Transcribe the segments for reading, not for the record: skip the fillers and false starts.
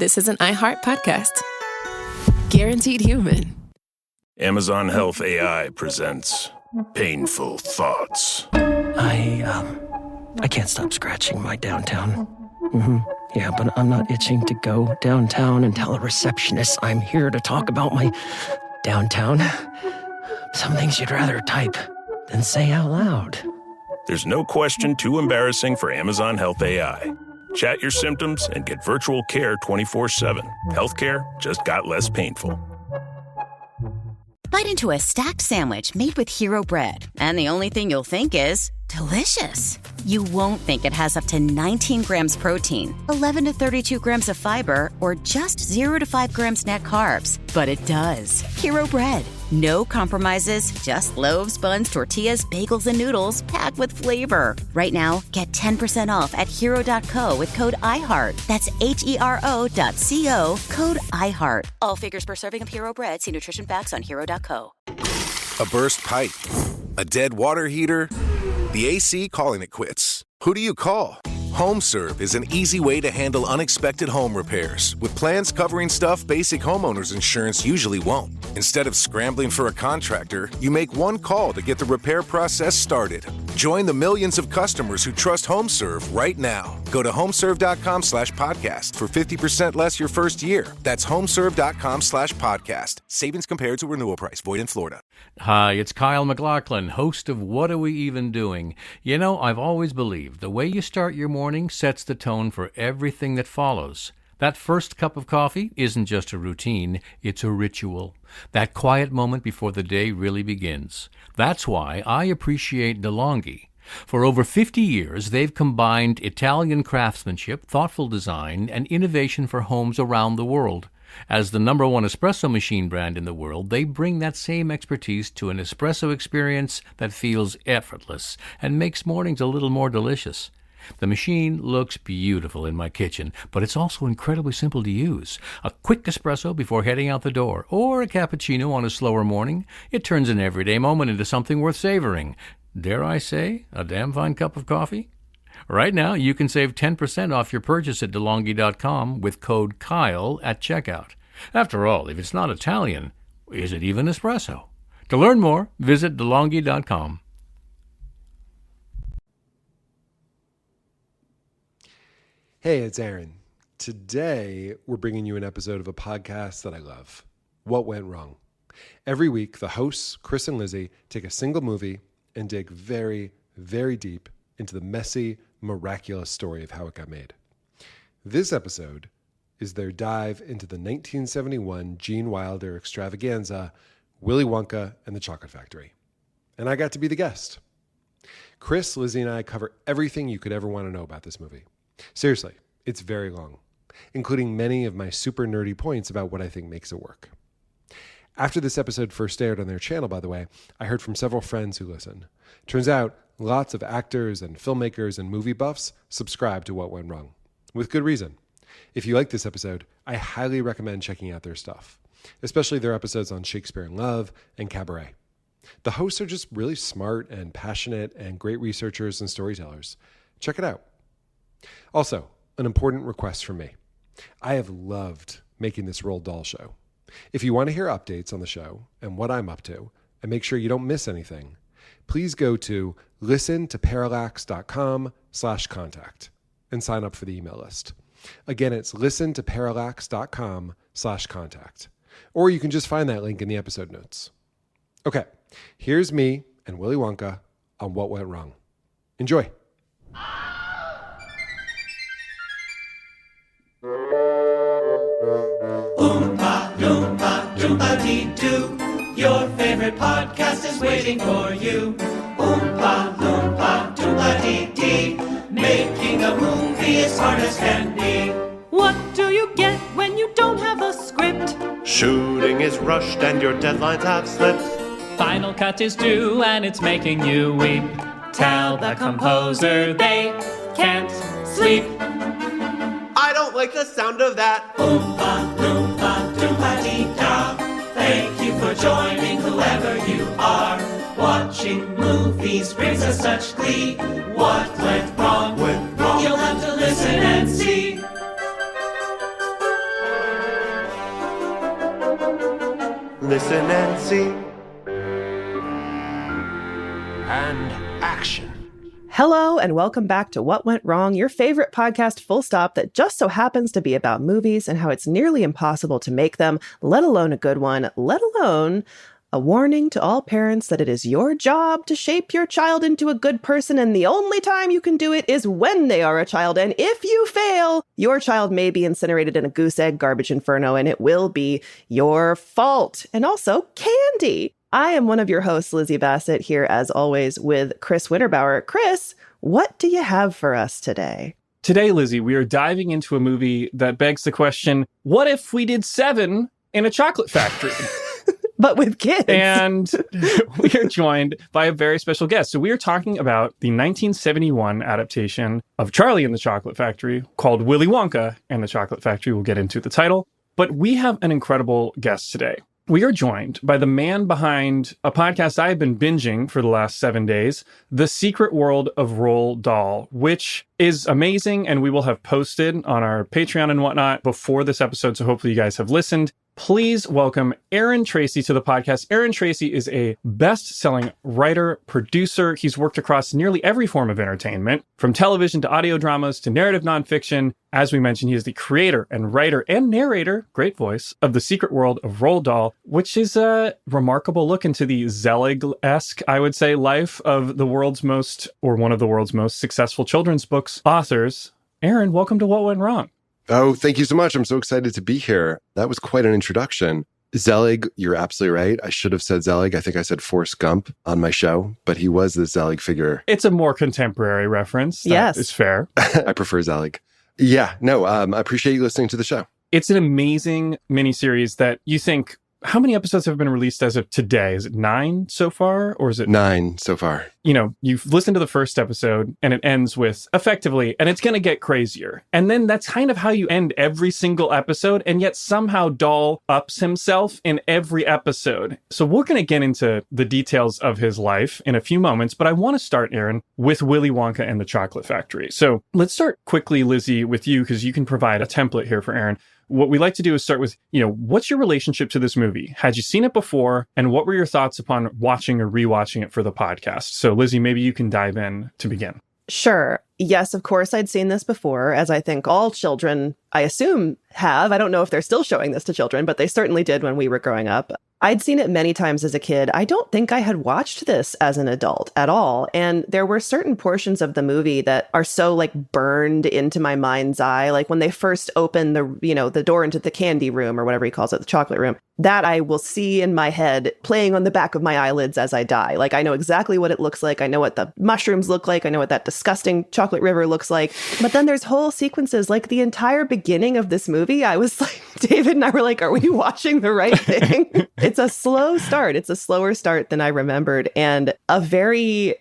this is an iHeart podcast. Guaranteed human. Amazon Health AI presents Painful Thoughts. I can't stop scratching my downtown. Yeah, but I'm not itching to go downtown and tell a receptionist I'm here to talk about my downtown. Some things you'd rather type than say out loud. There's no question too embarrassing for Amazon Health AI. Chat your symptoms and get virtual care 24/7. Healthcare just got less painful. Bite into a stacked sandwich made with Hero Bread, and the only thing you'll think is delicious. You won't think it has up to 19 grams protein, 11 to 32 grams of fiber, or just 0 to 5 grams net carbs. But it does. Hero Bread. No compromises, just loaves, buns, tortillas, bagels, and noodles packed with flavor. Right now, get 10% off at hero.co with code IHEART. That's HERO.co, code IHEART. All figures per serving of Hero Bread. See nutrition facts on hero.co. A burst pipe, a dead water heater, the AC calling it quits. Who do you call? HomeServe is an easy way to handle unexpected home repairs with plans covering stuff basic homeowners insurance usually won't. Instead of scrambling for a contractor, you make one call to get the repair process started. Join the millions of customers who trust HomeServe right now. Go to homeserve.com/podcast for 50% less your first year. That's homeserve.com/podcast. Savings compared to renewal price. Void in Florida. Hi, it's Kyle MacLachlan, host of What Are We Even Doing? You know, I've always believed the way you start your morning sets the tone for everything that follows. That first cup of coffee isn't just a routine, it's a ritual. That quiet moment before the day really begins. That's why I appreciate DeLonghi. For over 50 years, they've combined Italian craftsmanship, thoughtful design, and innovation for homes around the world. As the #1 espresso machine brand in the world, they bring that same expertise to an espresso experience that feels effortless and makes mornings a little more delicious. The machine looks beautiful in my kitchen, but it's also incredibly simple to use. A quick espresso before heading out the door, or a cappuccino on a slower morning. It turns an everyday moment into something worth savoring. Dare I say, a damn fine cup of coffee? Right now, you can save 10% off your purchase at DeLonghi.com with code Kyle at checkout. After all, if it's not Italian, is it even espresso? To learn more, visit DeLonghi.com. Hey, it's Aaron. Today, we're bringing you an episode of a podcast that I love, What Went Wrong. Every week, the hosts, Chris and Lizzie, take a single movie and dig very, very deep into the messy, miraculous story of how it got made. This episode is their dive into the 1971 Gene Wilder extravaganza, Willy Wonka and the Chocolate Factory. And I got to be the guest. Chris, Lizzie, and I cover everything you could ever want to know about this movie. Seriously, it's very long, including many of my super nerdy points about what I think makes it work. After this episode first aired on their channel, by the way, I heard from several friends who listen. Turns out, lots of actors and filmmakers and movie buffs subscribe to What Went Wrong, with good reason. If you like this episode, I highly recommend checking out their stuff, especially their episodes on Shakespeare in Love and Cabaret. The hosts are just really smart and passionate and great researchers and storytellers. Check it out. Also, an important request from me. I have loved making this Roald Dahl show. If you want to hear updates on the show and what I'm up to, and make sure you don't miss anything, please go to listentoparallax.com/contact and sign up for the email list. Again, it's listentoparallax.com/contact. Or you can just find that link in the episode notes. Okay, here's me and Willy Wonka on What Went Wrong. Enjoy. Oompa, loompa, doompa-dee-doo. Your favorite podcast is waiting for you. Oompa, loompa, doompa-dee-dee. Making a movie as hard as can be. What do you get when you don't have a script? Shooting is rushed and your deadlines have slipped. Final cut is due and it's making you weep. Tell the composer they can't sleep. I don't like the sound of that. Oompa, loompa, doompa-dee-da. Thank you for joining whoever you are. Watching movies brings us such glee. What went wrong? You'll have to listen and see. Listen and see. And action. Hello, and welcome back to What Went Wrong, your favorite podcast full stop that just so happens to be about movies and how it's nearly impossible to make them, let alone a good one, let alone a warning to all parents that it is your job to shape your child into a good person, and the only time you can do it is when they are a child. And if you fail, your child may be incinerated in a goose egg garbage inferno, and it will be your fault. And also, candy. I am one of your hosts, Lizzie Bassett, here as always with Chris Winterbauer. Chris, what do you have for us today? Today, Lizzie, we are diving into a movie that begs the question, what if we did 7 in a chocolate factory? But with kids. And we are joined by a very special guest. So we are talking about the 1971 adaptation of Charlie and the Chocolate Factory called Willy Wonka and the Chocolate Factory. We'll get into the title. But we have an incredible guest today. We are joined by the man behind a podcast I've been binging for the last 7 days, The Secret World of Roald Dahl, which is amazing, and we will have posted on our Patreon and whatnot before this episode, so hopefully you guys have listened. Please welcome Aaron Tracy to the podcast. Aaron Tracy is a best-selling writer, producer. He's worked across nearly every form of entertainment, from television to audio dramas to narrative nonfiction. As we mentioned, he is the creator and writer and narrator, great voice, of The Secret World of Roald Dahl, which is a remarkable look into the Zelig-esque, I would say, life of the world's most, or one of the world's most successful children's books authors. Aaron, welcome to What Went Wrong. Oh, thank you so much. I'm so excited to be here. That was quite an introduction. Zelig, you're absolutely right. I should have said Zelig. I think I said Forrest Gump on my show, but he was the Zelig figure. It's a more contemporary reference. Yes. It's fair. I prefer Zelig. Yeah, no, I appreciate you listening to the show. It's an amazing miniseries that you think, how many episodes have been released as of today? Is it 9 so far? Or is it 9 so far? You know, you've listened to the first episode and it ends with effectively, and it's going to get crazier. And then that's kind of how you end every single episode. And yet somehow Dahl ups himself in every episode. So we're going to get into the details of his life in a few moments. But I want to start, Aaron, with Willy Wonka and the Chocolate Factory. So let's start quickly, Lizzie, with you, because you can provide a template here for Aaron. What we like to do is start with, what's your relationship to this movie? Had you seen it before? And what were your thoughts upon watching or rewatching it for the podcast? So Lizzie, maybe you can dive in to begin. Sure. Yes, of course, I'd seen this before, as I think all children, I assume, have. I don't know if they're still showing this to children, but they certainly did when we were growing up. I'd seen it many times as a kid. I don't think I had watched this as an adult at all. And there were certain portions of the movie that are so burned into my mind's eye. Like when they first open the door into the candy room or whatever he calls it, the chocolate room, that I will see in my head playing on the back of my eyelids as I die. Like I know exactly what it looks like. I know what the mushrooms look like. I know what that disgusting chocolate river looks like. But then there's whole sequences, like the entire beginning of this movie. I was like, David and I were like, are we watching the right thing? It's a slow start. It's a slower start than I remembered, and a very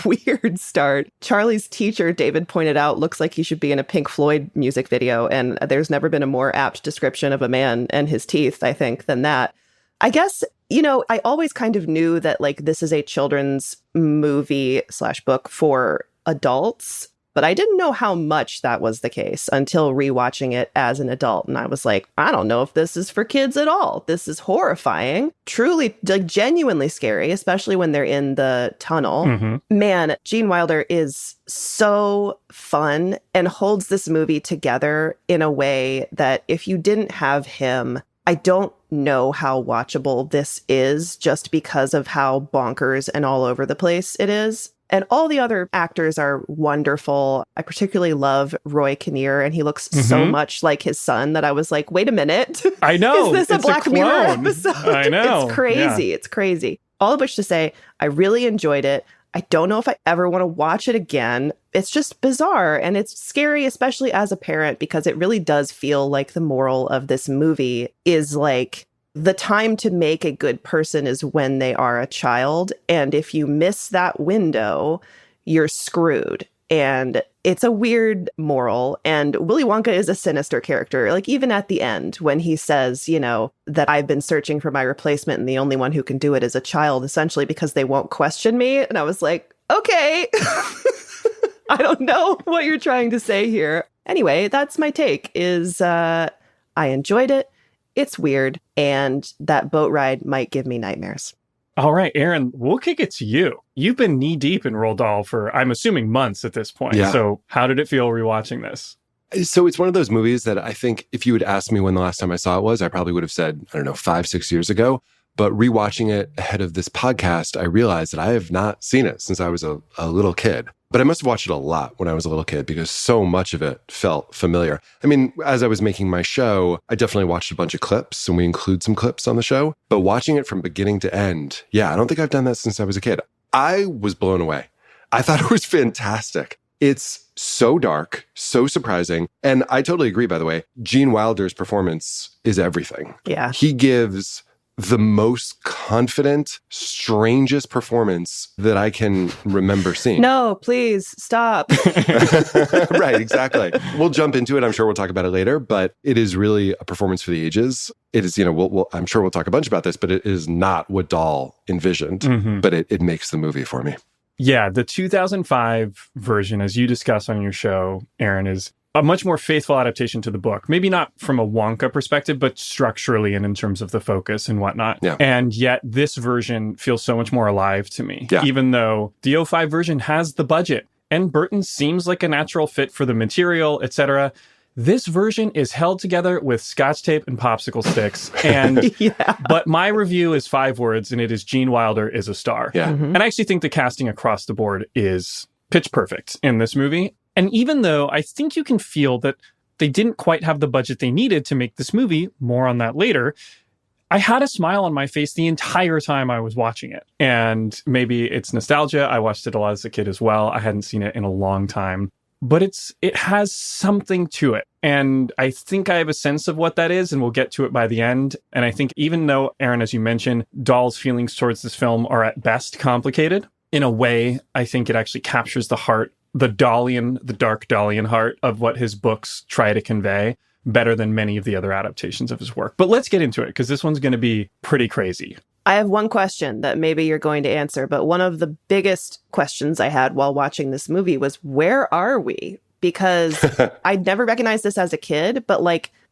weird start. Charlie's teacher, David pointed out, looks like he should be in a Pink Floyd music video, and there's never been a more apt description of a man and his teeth, I think, than that. I guess, I always kind of knew that this is a children's movie / book for adults, but I didn't know how much that was the case until rewatching it as an adult. And I was like, I don't know if this is for kids at all. This is horrifying, truly, genuinely scary, especially when they're in the tunnel. Mm-hmm. Man, Gene Wilder is so fun and holds this movie together in a way that if you didn't have him, I don't know how watchable this is, just because of how bonkers and all over the place it is. And all the other actors are wonderful. I particularly love Roy Kinnear, and he looks so much like his son that I was like, wait a minute. I know. Is this a Black Mirror episode? I know. It's crazy. Yeah. It's crazy. All of which to say, I really enjoyed it. I don't know if I ever want to watch it again. It's just bizarre, and it's scary, especially as a parent, because it really does feel like the moral of this movie is the time to make a good person is when they are a child. And if you miss that window, you're screwed. And it's a weird moral. And Willy Wonka is a sinister character. Even at the end, when he says, that I've been searching for my replacement and the only one who can do it is a child, essentially because they won't question me. And I was like, okay, I don't know what you're trying to say here. Anyway, that's my take is I enjoyed it. It's weird, and that boat ride might give me nightmares. All right, Aaron, we'll kick it to you. You've been knee-deep in Roald Dahl for, I'm assuming, months at this point. Yeah. So how did it feel rewatching this? So it's one of those movies that I think if you had asked me when the last time I saw it was, I probably would have said, 5-6 years ago. But rewatching it ahead of this podcast, I realized that I have not seen it since I was a little kid. But I must have watched it a lot when I was a little kid because so much of it felt familiar. I mean, as I was making my show, I definitely watched a bunch of clips, and we include some clips on the show. But watching it from beginning to end, I don't think I've done that since I was a kid. I was blown away. I thought it was fantastic. It's so dark, so surprising. And I totally agree, by the way. Gene Wilder's performance is everything. Yeah. He gives the most confident, strangest performance that I can remember seeing. No, please stop. Right, exactly. We'll jump into it. I'm sure we'll talk about it later, but it is really a performance for the ages. It is, I'm sure we'll talk a bunch about this, but it is not what Dahl envisioned, but it makes the movie for me. Yeah, the 2005 version, as you discuss on your show, Aaron, is a much more faithful adaptation to the book. Maybe not from a Wonka perspective, but structurally and in terms of the focus and whatnot. Yeah. And yet this version feels so much more alive to me, Yeah. even though the 05 version has the budget and Burton seems like a natural fit for the material, etc. This version is held together with Scotch tape and popsicle sticks. And but my review is 5 words, and it is Gene Wilder is a star. Yeah. And I actually think the casting across the board is pitch perfect in this movie. And even though I think you can feel that they didn't quite have the budget they needed to make this movie, more on that later, I had a smile on my face the entire time I was watching it. And maybe it's nostalgia. I watched it a lot as a kid as well. I hadn't seen it in a long time. But it has something to it. And I think I have a sense of what that is, and we'll get to it by the end. And I think even though, Aaron, as you mentioned, Dahl's feelings towards this film are at best complicated, in a way, I think it actually captures the heart, the dark Dahlian heart of what his books try to convey better than many of the other adaptations of his work. But let's get into it, because this one's going to be pretty crazy. I have one question that maybe you're going to answer, but one of the biggest questions I had while watching this movie was, where are we? Because I'd never recognized this as a kid, but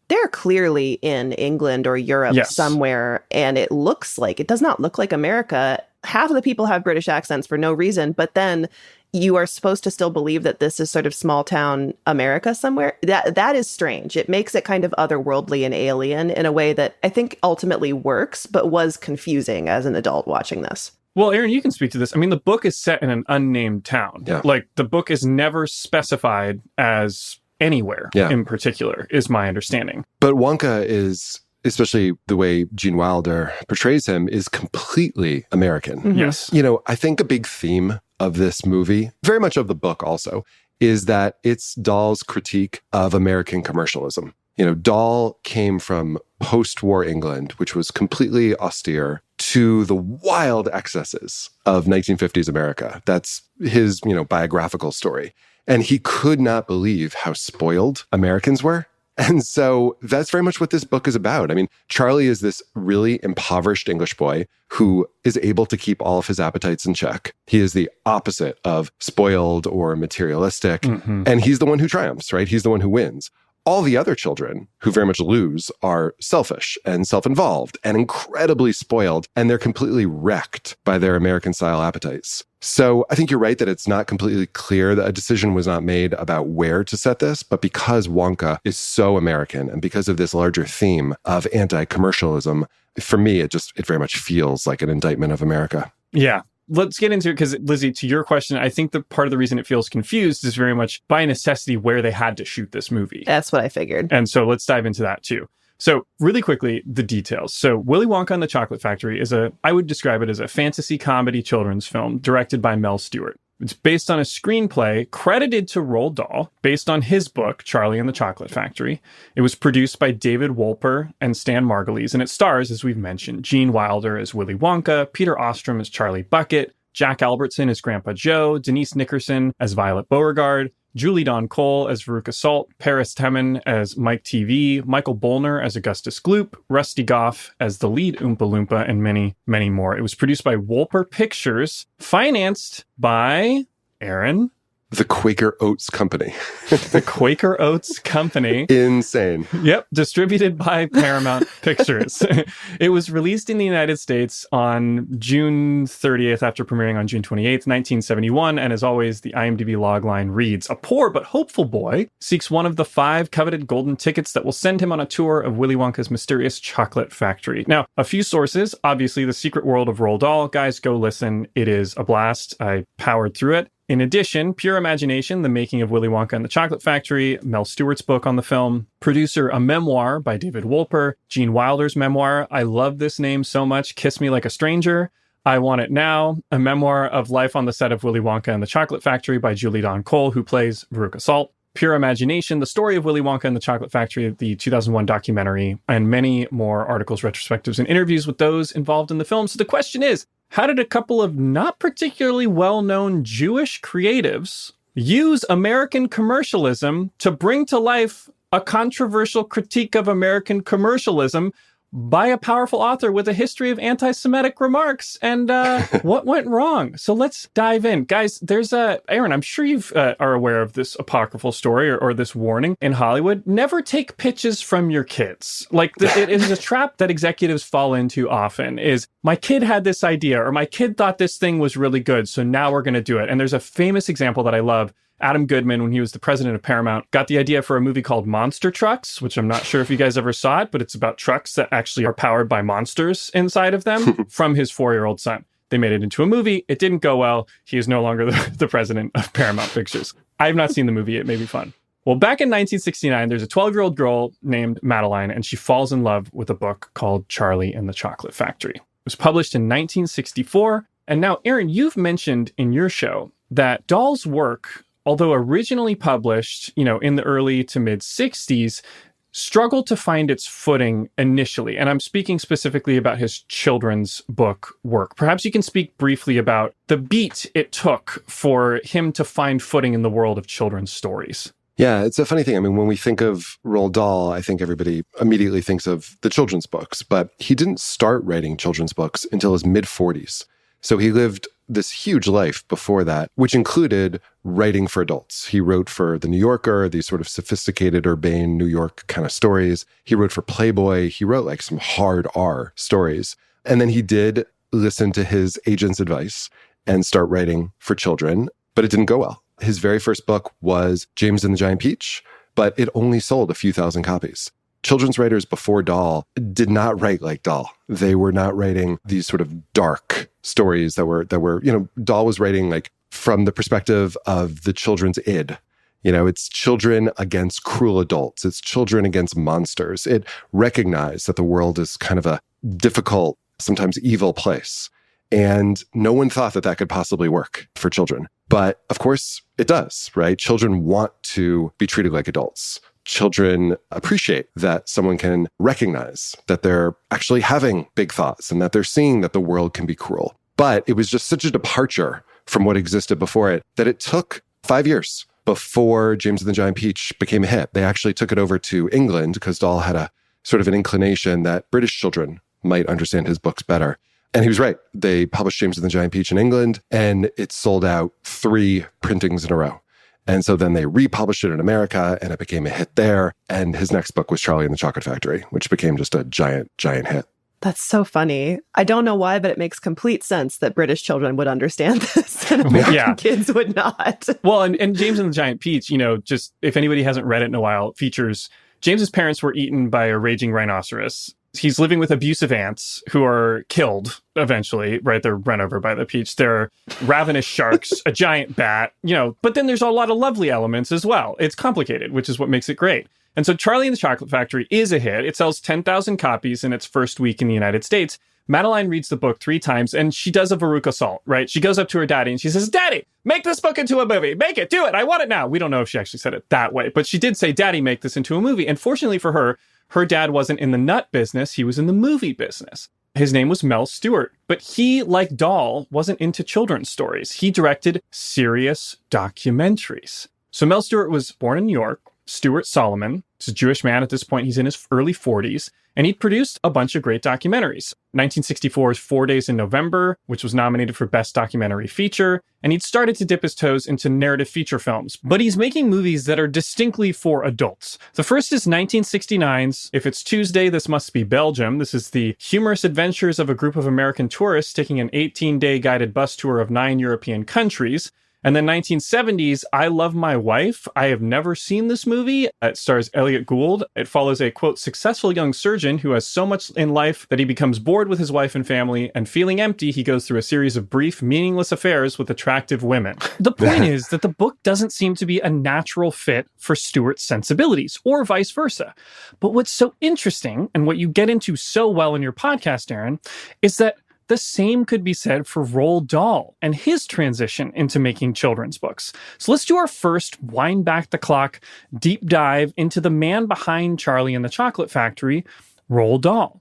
they're clearly in England or Europe somewhere, and it does not look like America. Half of the people have British accents for no reason, but then you are supposed to still believe that this is sort of small town America somewhere. That is strange. It makes it kind of otherworldly and alien in a way that I think ultimately works, but was confusing as an adult watching this. Well, Aaron, you can speak to this. I mean, the book is set in an unnamed town. Yeah. The book is never specified as anywhere in particular, is my understanding. But Wonka is, especially the way Gene Wilder portrays him, is completely American. Mm-hmm. Yes. I think a big theme of this movie, very much of the book also, is that it's Dahl's critique of American commercialism. Dahl came from post-war England, which was completely austere, to the wild excesses of 1950s America. That's his, biographical story. And he could not believe how spoiled Americans were. And so that's very much what this book is about. I mean, Charlie is this really impoverished English boy who is able to keep all of his appetites in check. He is the opposite of spoiled or materialistic. Mm-hmm. And he's the one who triumphs, right? He's the one who wins. All the other children who very much lose are selfish and self-involved and incredibly spoiled, and they're completely wrecked by their American-style appetites. So I think you're right that it's not completely clear that a decision was not made about where to set this, but because Wonka is so American and because of this larger theme of anti-commercialism, for me, it very much feels like an indictment of America. Yeah. Let's get into it, because, Lizzie, to your question, I think the part of the reason it feels confused is very much by necessity where they had to shoot this movie. That's what I figured. And so let's dive into that too. So really quickly, the details. So Willy Wonka and the Chocolate Factory I would describe it as a fantasy comedy children's film directed by Mel Stewart. It's based on a screenplay credited to Roald Dahl, based on his book, Charlie and the Chocolate Factory. It was produced by David Wolper and Stan Margulies, and it stars, as we've mentioned, Gene Wilder as Willy Wonka, Peter Ostrom as Charlie Bucket, Jack Albertson as Grandpa Joe, Denise Nickerson as Violet Beauregard, Julie Dawn Cole as Veruca Salt, Paris Temin as Mike TV, Michael Bolner as Augustus Gloop, Rusty Goff as the lead Oompa Loompa, and many, many more. It was produced by Wolper Pictures, financed by, Aaron, The Quaker Oats Company. The Quaker Oats Company. Insane. Yep. Distributed by Paramount Pictures. It was released in the United States on June 30th after premiering on June 28th, 1971. And as always, the IMDb logline reads, "A poor but hopeful boy seeks one of the 5 coveted golden tickets that will send him on a tour of Willy Wonka's mysterious chocolate factory." Now, a few sources, obviously The Secret World of Roald Dahl. Guys, go listen. It is a blast. I powered through it. In addition, Pure Imagination, The Making of Willy Wonka and the Chocolate Factory, Mel Stewart's book on the film, producer, a memoir by David Wolper, Gene Wilder's memoir, I love this name so much, Kiss Me Like a Stranger, I Want It Now, a memoir of life on the set of Willy Wonka and the Chocolate Factory by Julie Dawn Cole, who plays Veruca Salt, Pure Imagination, The Story of Willy Wonka and the Chocolate Factory, the 2001 documentary, and many more articles, retrospectives, and interviews with those involved in the film. So the question is, how did a couple of not particularly well-known Jewish creatives use American commercialism to bring to life a controversial critique of American commercialism by a powerful author with a history of anti-Semitic remarks? And what went wrong? So let's dive in. Guys, there's Aaron, I'm sure you are aware of this apocryphal story or this warning in Hollywood. Never take pitches from your kids. Like, it is a trap that executives fall into often is, my kid had this idea, or my kid thought this thing was really good, so now we're going to do it. And there's a famous example that I love. Adam Goodman, when he was the president of Paramount, got the idea for a movie called Monster Trucks, which I'm not sure if you guys ever saw it, but it's about trucks that actually are powered by monsters inside of them from his 4-year-old son. They made it into a movie. It didn't go well. He is no longer the president of Paramount Pictures. I have not seen the movie. It may be fun. Well, back in 1969, there's a 12-year-old girl named Madeline, and she falls in love with a book called Charlie and the Chocolate Factory. It was published in 1964. And now, Aaron, you've mentioned in your show that Dahl's work, although originally published, in the early to mid 60s, struggled to find its footing initially. And I'm speaking specifically about his children's book work. Perhaps you can speak briefly about the beat it took for him to find footing in the world of children's stories. Yeah, it's a funny thing. I mean, when we think of Roald Dahl, I think everybody immediately thinks of the children's books, but he didn't start writing children's books until his mid-40s. So he lived this huge life before that, which included writing for adults. He wrote for The New Yorker, these sort of sophisticated, urbane New York kind of stories. He wrote for Playboy. He wrote like some hard R stories. And then he did listen to his agent's advice and start writing for children, but it didn't go well. His very first book was James and the Giant Peach, but it only sold a few thousand copies. Children's writers before Dahl did not write like Dahl. They were not writing these sort of dark stories that were, Dahl was writing like from the perspective of the children's id. It's children against cruel adults. It's children against monsters. It recognized that the world is kind of a difficult, sometimes evil place. And no one thought that that could possibly work for children. But of course it does, right? Children want to be treated like adults. Children appreciate that someone can recognize that they're actually having big thoughts and that they're seeing that the world can be cruel. But it was just such a departure from what existed before it that it took 5 years before James and the Giant Peach became a hit. They actually took it over to England because Dahl had a sort of an inclination that British children might understand his books better. And he was right. They published James and the Giant Peach in England, and it sold out 3 printings in a row. And so then they republished it in America, and it became a hit there. And his next book was Charlie and the Chocolate Factory, which became just a giant, giant hit. That's so funny. I don't know why, but it makes complete sense that British children would understand this and American kids would not. Well, and James and the Giant Peach, just if anybody hasn't read it in a while, features James's parents were eaten by a raging rhinoceros. He's living with abusive aunts who are killed eventually, right? They're run over by the peach. There are ravenous sharks, a giant bat, but then there's a lot of lovely elements as well. It's complicated, which is what makes it great. And so Charlie and the Chocolate Factory is a hit. It sells 10,000 copies in its first week in the United States. Madeline reads the book 3 times, and she does a Veruca Salt, right? She goes up to her daddy and she says, "Daddy, make this book into a movie. Make it. Do it. I want it now." We don't know if she actually said it that way, but she did say, "Daddy, make this into a movie." And fortunately for her, her dad wasn't in the nut business. He was in the movie business. His name was Mel Stewart, but he, like Dahl, wasn't into children's stories. He directed serious documentaries. So Mel Stewart was born in New York. Stuart Solomon. He's a Jewish man at this point. He's in his early 40s. And he'd produced a bunch of great documentaries. 1964's 4 Days in November, which was nominated for Best Documentary Feature. And he'd started to dip his toes into narrative feature films. But he's making movies that are distinctly for adults. The first is 1969's If It's Tuesday, This Must Be Belgium. This is the humorous adventures of a group of American tourists taking an 18-day guided bus tour of 9 European countries. And then 1970's I Love My Wife. I have never seen this movie. It stars Elliot Gould. It follows a, quote, successful young surgeon who has so much in life that he becomes bored with his wife and family, and feeling empty, he goes through a series of brief, meaningless affairs with attractive women. The point is that the book doesn't seem to be a natural fit for Stuart's sensibilities, or vice versa. But what's so interesting, and what you get into so well in your podcast, Aaron, is that the same could be said for Roald Dahl and his transition into making children's books. So let's do our first wind back the clock, deep dive into the man behind Charlie and the Chocolate Factory, Roald Dahl.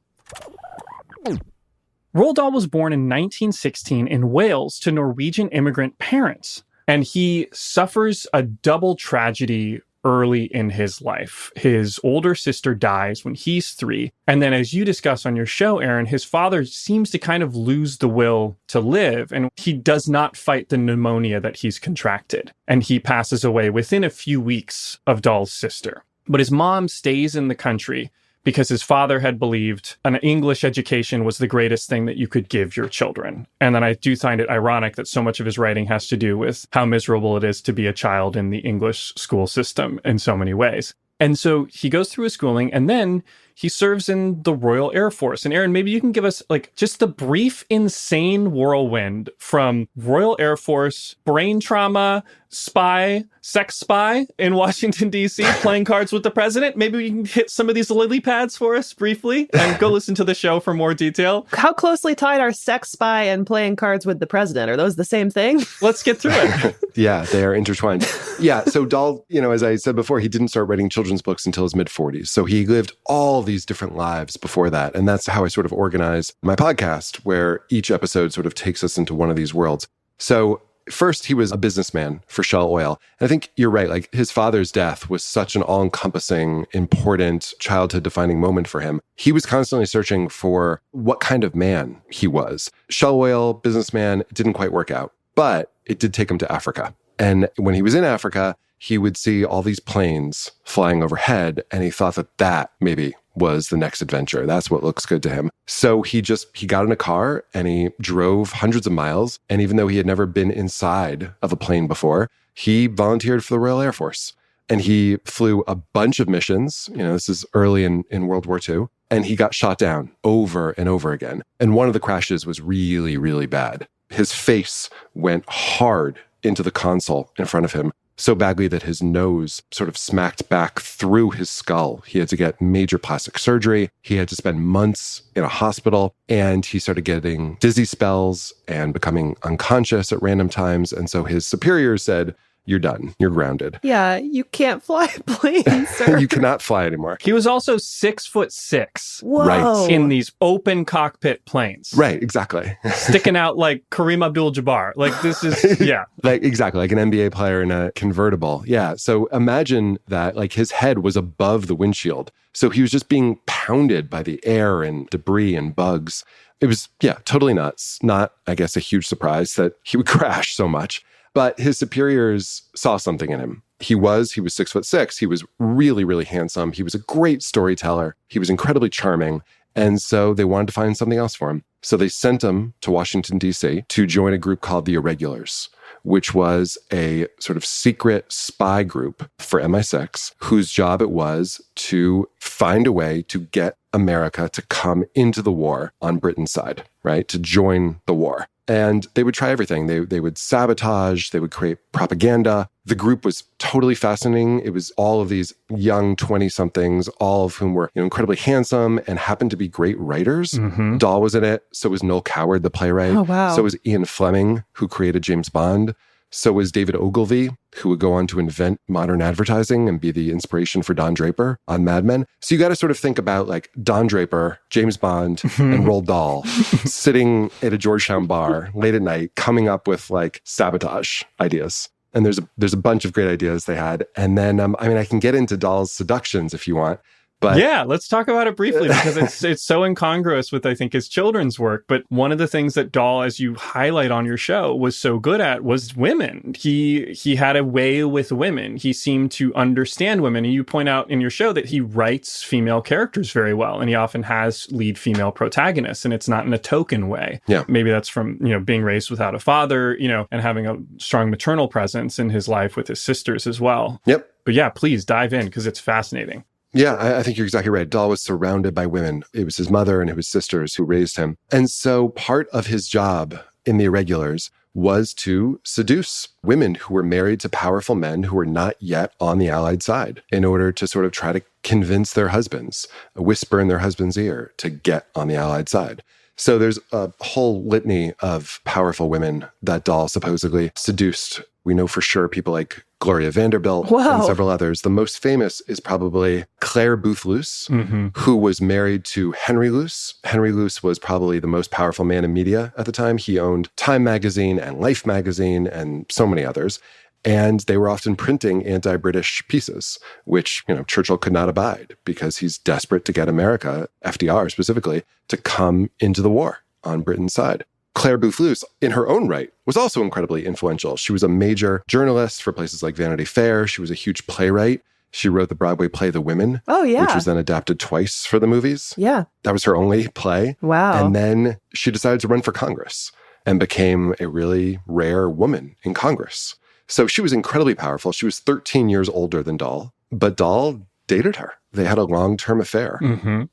Roald Dahl was born in 1916 in Wales to Norwegian immigrant parents, and he suffers a double tragedy early in his life. His older sister dies when he's 3. And then, as you discuss on your show, Aaron, his father seems to kind of lose the will to live, and he does not fight the pneumonia that he's contracted. And he passes away within a few weeks of Dahl's sister. But his mom stays in the country because his father had believed an English education was the greatest thing that you could give your children. And then I do find it ironic that so much of his writing has to do with how miserable it is to be a child in the English school system in so many ways. And so he goes through his schooling, and then he serves in the Royal Air Force. And Aaron, maybe you can give us like just the brief, insane whirlwind from Royal Air Force, brain trauma, spy, sex spy in Washington, D.C., playing cards with the president. Maybe you can hit some of these lily pads for us briefly and go listen to the show for more detail. How closely tied are sex spy and playing cards with the president? Are those the same thing? Let's get through it. Yeah, they are intertwined. Yeah, so Dahl, as I said before, he didn't start writing children's books until his mid-40s. So he lived all these different lives before that. And that's how I sort of organize my podcast, where each episode sort of takes us into one of these worlds. So first, he was a businessman for Shell Oil. And I think you're right. Like, his father's death was such an all-encompassing, important, childhood-defining moment for him. He was constantly searching for what kind of man he was. Shell Oil, businessman, didn't quite work out. But it did take him to Africa. And when he was in Africa, he would see all these planes flying overhead, and he thought that maybe was the next adventure. That's what looks good to him. So he got in a car and he drove hundreds of miles. And even though he had never been inside of a plane before, he volunteered for the Royal Air Force. And he flew a bunch of missions. This is early in World War II. And he got shot down over and over again. And one of the crashes was really, really bad. His face went hard into the console in front of him, so badly that his nose sort of smacked back through his skull. He had to get major plastic surgery. He had to spend months in a hospital, and he started getting dizzy spells and becoming unconscious at random times. And so his superiors said, "You're done. You're grounded." Yeah, you can't fly planes, sir. You cannot fly anymore. He was also 6'6". Whoa. Right. In these open cockpit planes. Right, exactly. Sticking out like Kareem Abdul-Jabbar. Like, this is, yeah. Exactly, like an NBA player in a convertible. Yeah, so imagine that, like, his head was above the windshield. So he was just being pounded by the air and debris and bugs. It was, totally nuts. Not, I guess, a huge surprise that he would crash so much. But his superiors saw something in him. He was 6'6". He was really, really handsome. He was a great storyteller. He was incredibly charming. And so they wanted to find something else for him. So they sent him to Washington, D.C. to join a group called the Irregulars, which was a sort of secret spy group for MI6, whose job it was to find a way to get America to come into the war on Britain's side, right? To join the war. And they would try everything. They would sabotage, they would create propaganda. The group was totally fascinating. It was all of these young 20-somethings, all of whom were incredibly handsome and happened to be great writers. Mm-hmm. Dahl was in it. So was Noel Coward, the playwright. Oh, wow. So was Ian Fleming, who created James Bond. So was David Ogilvy, who would go on to invent modern advertising and be the inspiration for Don Draper on Mad Men. So you got to sort of think about like Don Draper, James Bond, and Roald Dahl sitting at a Georgetown bar late at night, coming up with like sabotage ideas. And there's a bunch of great ideas they had. And then, I can get into Dahl's seductions if you want. But yeah, let's talk about it briefly because it's so incongruous with, I think, his children's work. But one of the things that Dahl, as you highlight on your show, was so good at was women. He had a way with women. He seemed to understand women. And you point out in your show that he writes female characters very well. And he often has lead female protagonists. And it's not in a token way. Yeah. Maybe that's from, being raised without a father, and having a strong maternal presence in his life with his sisters as well. Yep. But yeah, please dive in because it's fascinating. Yeah, I think you're exactly right. Dahl was surrounded by women. It was his mother and it was sisters who raised him. And so part of his job in The Irregulars was to seduce women who were married to powerful men who were not yet on the Allied side in order to sort of try to convince their husbands, whisper in their husband's ear to get on the Allied side. So there's a whole litany of powerful women that Dahl supposedly seduced. We know for sure people like Gloria Vanderbilt and several others. The most famous is probably Claire Booth Luce, who was married to Henry Luce. Henry Luce was probably the most powerful man in media at the time. He owned Time magazine and Life magazine and so many others. And they were often printing anti-British pieces, which, Churchill could not abide because he's desperate to get America, FDR specifically, to come into the war on Britain's side. Claire Booth Luce, in her own right, was also incredibly influential. She was a major journalist for places like Vanity Fair. She was a huge playwright. She wrote the Broadway play The Women, which was then adapted twice for the movies. Yeah. That was her only play. Wow. And then she decided to run for Congress and became a really rare woman in Congress. So she was incredibly powerful. She was 13 years older than Dahl, but Dahl dated her. They had a long-term affair.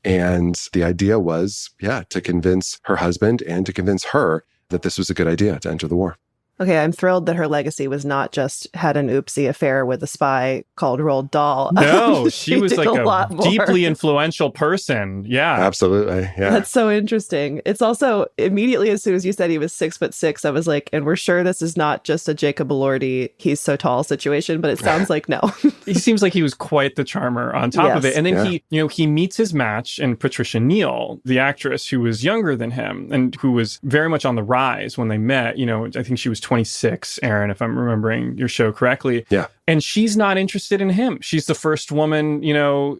And the idea was, to convince her husband and to convince her that this was a good idea to enter the war. Okay, I'm thrilled that her legacy was not just had an oopsie affair with a spy called Roald Dahl. No, she was like a deeply influential person. Yeah. Absolutely. Yeah. That's so interesting. It's also immediately as soon as you said he was 6'6", I was like, and we're sure this is not just a Jacob Elordi, he's so tall situation, but it sounds like no. He seems like he was quite the charmer on top of it. And then he meets his match in Patricia Neal, the actress who was younger than him and who was very much on the rise when they met. I think she was 26, Aaron, if I'm remembering your show correctly. Yeah. And she's not interested in him. She's the first woman,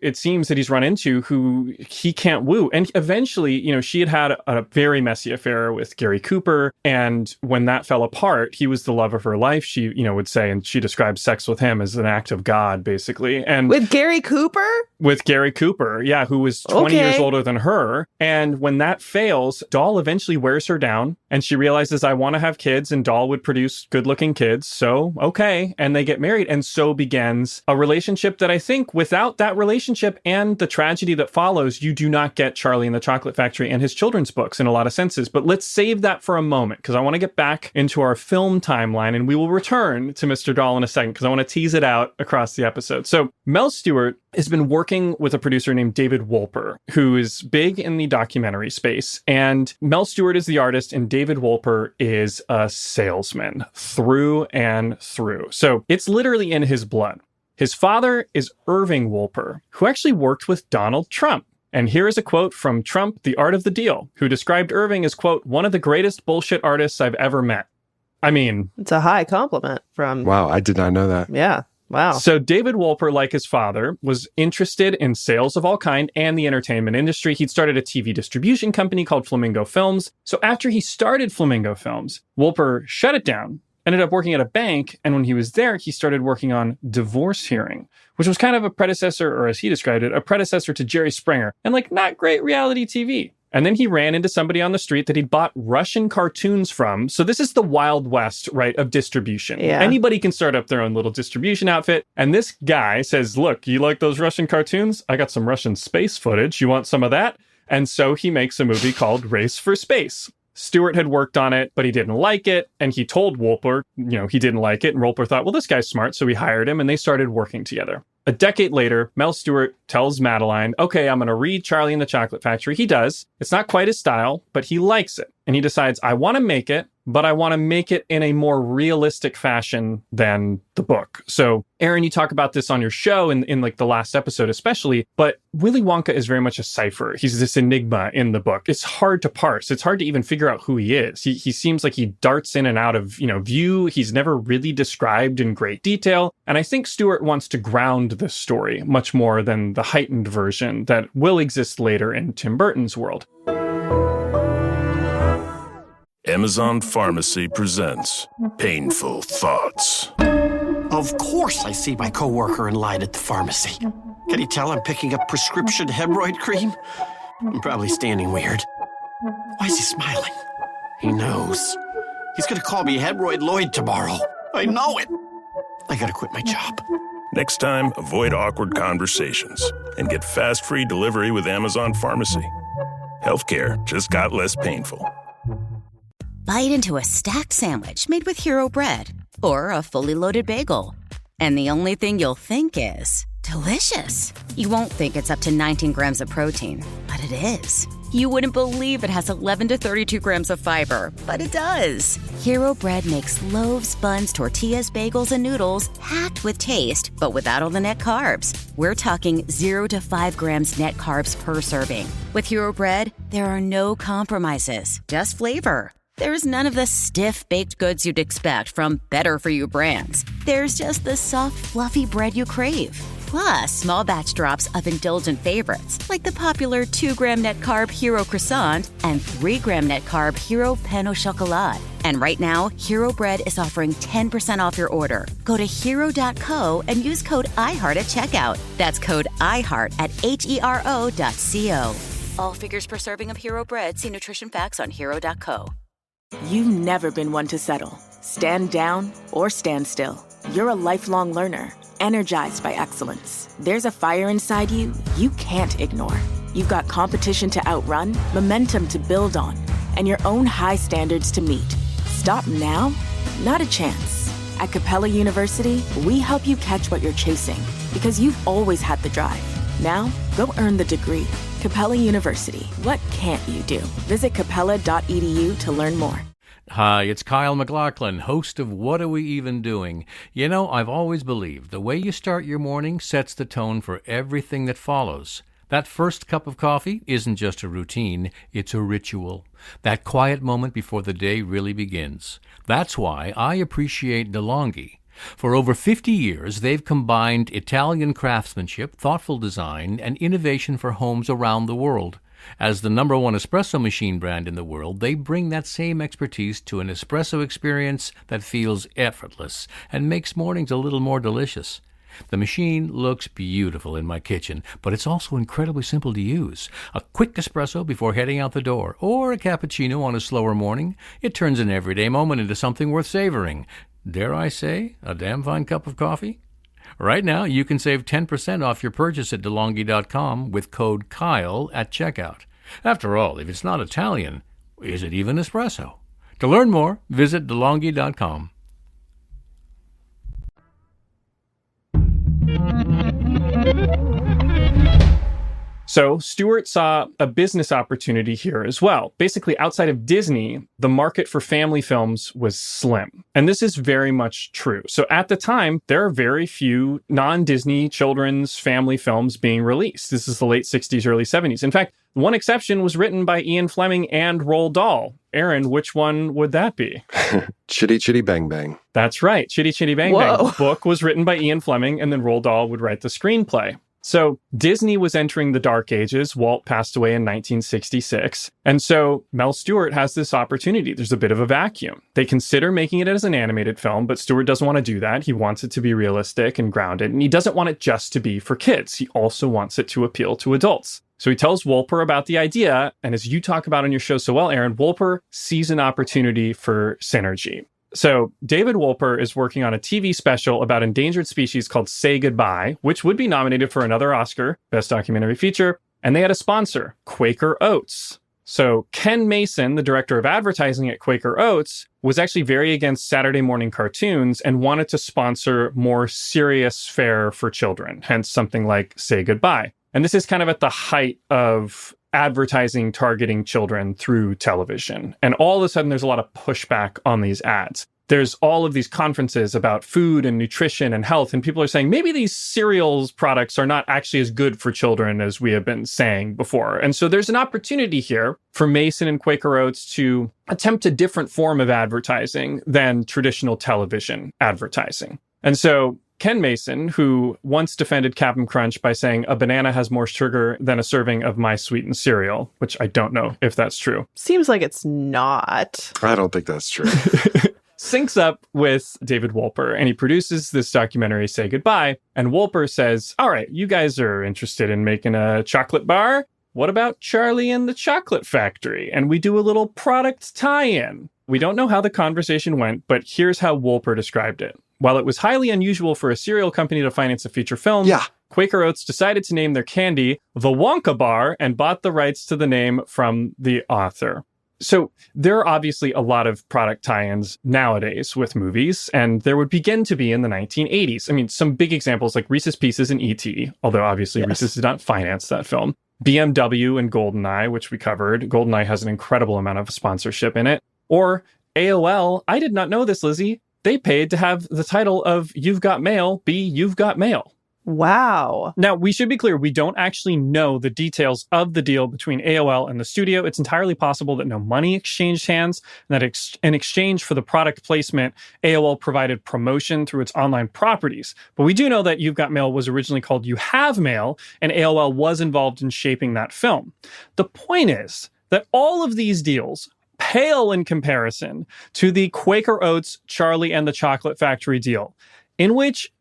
it seems that he's run into who he can't woo. And eventually, she had a very messy affair with Gary Cooper. And when that fell apart, he was the love of her life, she, would say. And she described sex with him as an act of God, basically. And with Gary Cooper? With Gary Cooper, yeah, who was 20 years older than her. And when that fails, Dahl eventually wears her down. And she realizes, I want to have kids. And Dahl would produce good-looking kids. So, okay. And they get married. And so begins a relationship that I think without that relationship and the tragedy that follows, you do not get Charlie and the Chocolate Factory and his children's books in a lot of senses. But let's save that for a moment because I want to get back into our film timeline and we will return to Mr. Dahl in a second because I want to tease it out across the episode. So Mel Stewart has been working with a producer named David Wolper, who is big in the documentary space. And Mel Stewart is the artist and David Wolper is a salesman through and through. So it's literally in his blood. His father is Irving Wolper, who actually worked with Donald Trump. And here is a quote from Trump, The Art of the Deal, who described Irving as, quote, one of the greatest bullshit artists I've ever met. I mean... It's a high compliment from... Wow, I did not know that. Yeah. Wow. So David Wolper, like his father, was interested in sales of all kind and the entertainment industry. He'd started a TV distribution company called Flamingo Films. So after he started Flamingo Films, Wolper shut it down, ended up working at a bank. And when he was there, he started working on Divorce Hearing, which was kind of a predecessor, or as he described it, a predecessor to Jerry Springer and like not great reality TV. And then he ran into somebody on the street that he'd bought Russian cartoons from. So this is the Wild West, right, of distribution. Yeah. Anybody can start up their own little distribution outfit. And this guy says, look, you like those Russian cartoons? I got some Russian space footage. You want some of that? And so he makes a movie called Race for Space. Stewart had worked on it, but he didn't like it. And he told Wolper, he didn't like it. And Wolper thought, well, this guy's smart. So he hired him and they started working together. A decade later, Mel Stewart tells Madeline, okay, I'm going to read Charlie and the Chocolate Factory. He does. It's not quite his style, but he likes it. And he decides, I want to make it. but I want to make it in a more realistic fashion than the book. So, Aaron, you talk about this on your show in like the last episode especially, but Willy Wonka is very much a cipher. He's this enigma in the book. It's hard to parse. It's hard to even figure out who he is. He seems like he darts in and out of, view. He's never really described in great detail. And I think Stewart wants to ground this story much more than the heightened version that will exist later in Tim Burton's world. Amazon Pharmacy presents Painful Thoughts. Of course I see my coworker in line at the pharmacy. Can he tell I'm picking up prescription hemorrhoid cream? I'm probably standing weird. Why is he smiling? He knows. He's gonna call me Hemorrhoid Lloyd tomorrow. I know it. I gotta quit my job. Next time, avoid awkward conversations and get fast free delivery with Amazon Pharmacy. Healthcare just got less painful. Bite into a stacked sandwich made with Hero Bread or a fully loaded bagel. And the only thing you'll think is delicious. You won't think it's up to 19 grams of protein, but it is. You wouldn't believe it has 11 to 32 grams of fiber, but it does. Hero Bread makes loaves, buns, tortillas, bagels, and noodles packed with taste, but without all the net carbs. We're talking 0 to 5 grams net carbs per serving. With Hero Bread, there are no compromises, just flavor. There's none of the stiff baked goods you'd expect from better-for-you brands. There's just the soft, fluffy bread you crave. Plus, small batch drops of indulgent favorites, like the popular 2-gram net carb Hero Croissant and 3-gram net carb Hero Pain au Chocolat. And right now, Hero Bread is offering 10% off your order. Go to hero.co and use code IHEART at checkout. That's code IHEART at HERO.co. All figures per serving of Hero Bread. See nutrition facts on hero.co. You've never been one to settle. Stand down or stand still. You're a lifelong learner, energized by excellence. There's a fire inside you you can't ignore. You've got competition to outrun, momentum to build on, and your own high standards to meet. Stop now? Not a chance. At Capella University, we help you catch what you're chasing because you've always had the drive. Now, go earn the degree. Capella University. What can't you do? Visit capella.edu to learn more. Hi, it's Kyle MacLachlan, host of What Are We Even Doing? I've always believed the way you start your morning sets the tone for everything that follows. That first cup of coffee isn't just a routine, it's a ritual. That quiet moment before the day really begins. That's why I appreciate DeLonghi. For over 50 years, they've combined Italian craftsmanship, thoughtful design, and innovation for homes around the world. As the #1 espresso machine brand in the world, they bring that same expertise to an espresso experience that feels effortless and makes mornings a little more delicious. The machine looks beautiful in my kitchen, but it's also incredibly simple to use. A quick espresso before heading out the door, or a cappuccino on a slower morning. It turns an everyday moment into something worth savoring. Dare I say, a damn fine cup of coffee? Right now, you can save 10% off your purchase at DeLonghi.com with code Kyle at checkout. After all, if it's not Italian, is it even espresso? To learn more, visit DeLonghi.com. So Stewart saw a business opportunity here as well. Basically, outside of Disney, the market for family films was slim. And this is very much true. So at the time, there are very few non-Disney children's family films being released. This is the late 60s, early 70s. In fact, one exception was written by Ian Fleming and Roald Dahl. Aaron, which one would that be? Chitty Chitty Bang Bang. That's right. Chitty Chitty Bang Bang. The book was written by Ian Fleming, and then Roald Dahl would write the screenplay. So Disney was entering the dark ages. Walt passed away in 1966. And so Mel Stewart has this opportunity. There's a bit of a vacuum. They consider making it as an animated film, but Stewart doesn't want to do that. He wants it to be realistic and grounded. And he doesn't want it just to be for kids. He also wants it to appeal to adults. So he tells Wolper about the idea. And as you talk about on your show so well, Aaron, Wolper sees an opportunity for synergy. So David Wolper is working on a TV special about endangered species called Say Goodbye, which would be nominated for another Oscar, Best Documentary Feature. And they had a sponsor, Quaker Oats. So Ken Mason, the director of advertising at Quaker Oats, was actually very against Saturday morning cartoons and wanted to sponsor more serious fare for children, hence something like Say Goodbye. And this is kind of at the height of advertising targeting children through television. And all of a sudden, there's a lot of pushback on these ads. There's all of these conferences about food and nutrition and health, and people are saying maybe these cereals products are not actually as good for children as we have been saying before. And so there's an opportunity here for Mason and Quaker Oats to attempt a different form of advertising than traditional television advertising. And so Ken Mason, who once defended Cap'n Crunch by saying a banana has more sugar than a serving of My Sweetened cereal, which I don't know if that's true. Seems like it's not. I don't think that's true. Syncs up with David Wolper, and he produces this documentary, Say Goodbye. And Wolper says, all right, you guys are interested in making a chocolate bar? What about Charlie and the Chocolate Factory? And we do a little product tie-in. We don't know how the conversation went, but here's how Wolper described it. While it was highly unusual for a cereal company to finance a feature film, Quaker Oats decided to name their candy the Wonka Bar and bought the rights to the name from the author. So there are obviously a lot of product tie-ins nowadays with movies, and there would begin to be in the 1980s. I mean, some big examples like Reese's Pieces and E.T., although obviously Reese's did not finance that film. BMW and GoldenEye, which we covered. GoldenEye has an incredible amount of sponsorship in it. Or AOL, I did not know this, Lizzie. They paid to have the title of You've Got Mail be You've Got Mail. Wow. Now, we should be clear, we don't actually know the details of the deal between AOL and the studio. It's entirely possible that no money exchanged hands, and that in exchange for the product placement, AOL provided promotion through its online properties. But we do know that You've Got Mail was originally called You Have Mail, and AOL was involved in shaping that film. The point is that all of these deals pale in comparison to the Quaker Oats Charlie and the Chocolate Factory deal, in which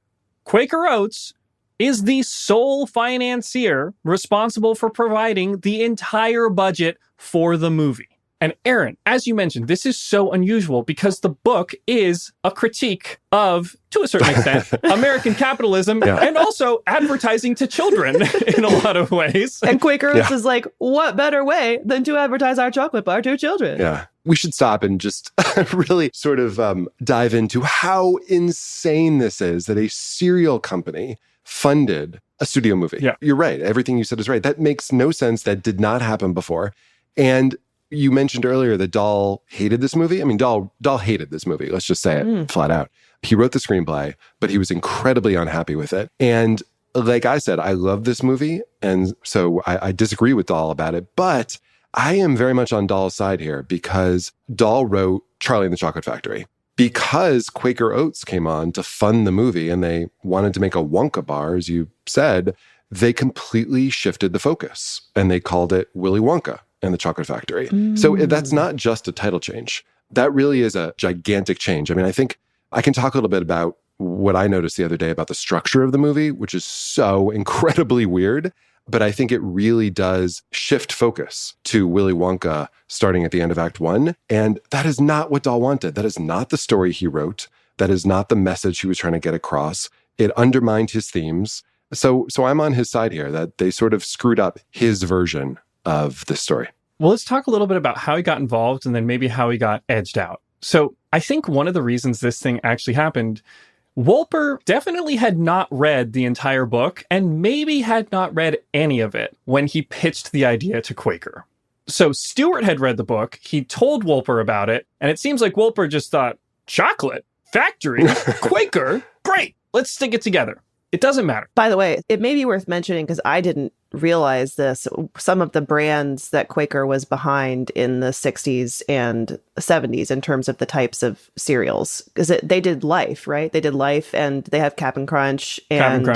Quaker Oats is the sole financier responsible for providing the entire budget for the movie. And Aaron, as you mentioned, this is so unusual because the book is a critique of, to a certain extent, American capitalism and also advertising to children in a lot of ways. And Quaker Oats is like, what better way than to advertise our chocolate bar to children? Yeah. We should stop and just really sort of dive into how insane this is that a cereal company funded a studio movie. Yeah. You're right. Everything you said is right. That makes no sense. That did not happen before. And you mentioned earlier that Dahl hated this movie. I mean, Dahl hated this movie. Let's just say it flat out. He wrote the screenplay, but he was incredibly unhappy with it. And like I said, I love this movie. And so I disagree with Dahl about it. But I am very much on Dahl's side here because Dahl wrote Charlie and the Chocolate Factory. Because Quaker Oats came on to fund the movie and they wanted to make a Wonka bar, as you said, they completely shifted the focus and they called it Willy Wonka and the Chocolate Factory. So that's not just a title change. That really is a gigantic change. I mean, I think I can talk a little bit about what I noticed the other day about the structure of the movie, which is so incredibly weird. But I think it really does shift focus to Willy Wonka starting at the end of Act 1. And that is not what Dahl wanted. That is not the story he wrote. That is not the message he was trying to get across. It undermined his themes. So I'm on his side here, that they sort of screwed up his version of the story. Well, let's talk a little bit about how he got involved and then maybe how he got edged out. So I think one of the reasons this thing actually happened, Wolper definitely had not read the entire book and maybe had not read any of it when he pitched the idea to Quaker. So Stewart had read the book, he told Wolper about it, and it seems like Wolper just thought, chocolate? Factory? Quaker? Great, let's stick it together. It doesn't matter. By the way, it may be worth mentioning, because I didn't realize this, some of the brands that Quaker was behind in the 60s and 70s in terms of the types of cereals. Because they did Life, right? They did Life, and they have Cap'n Crunch and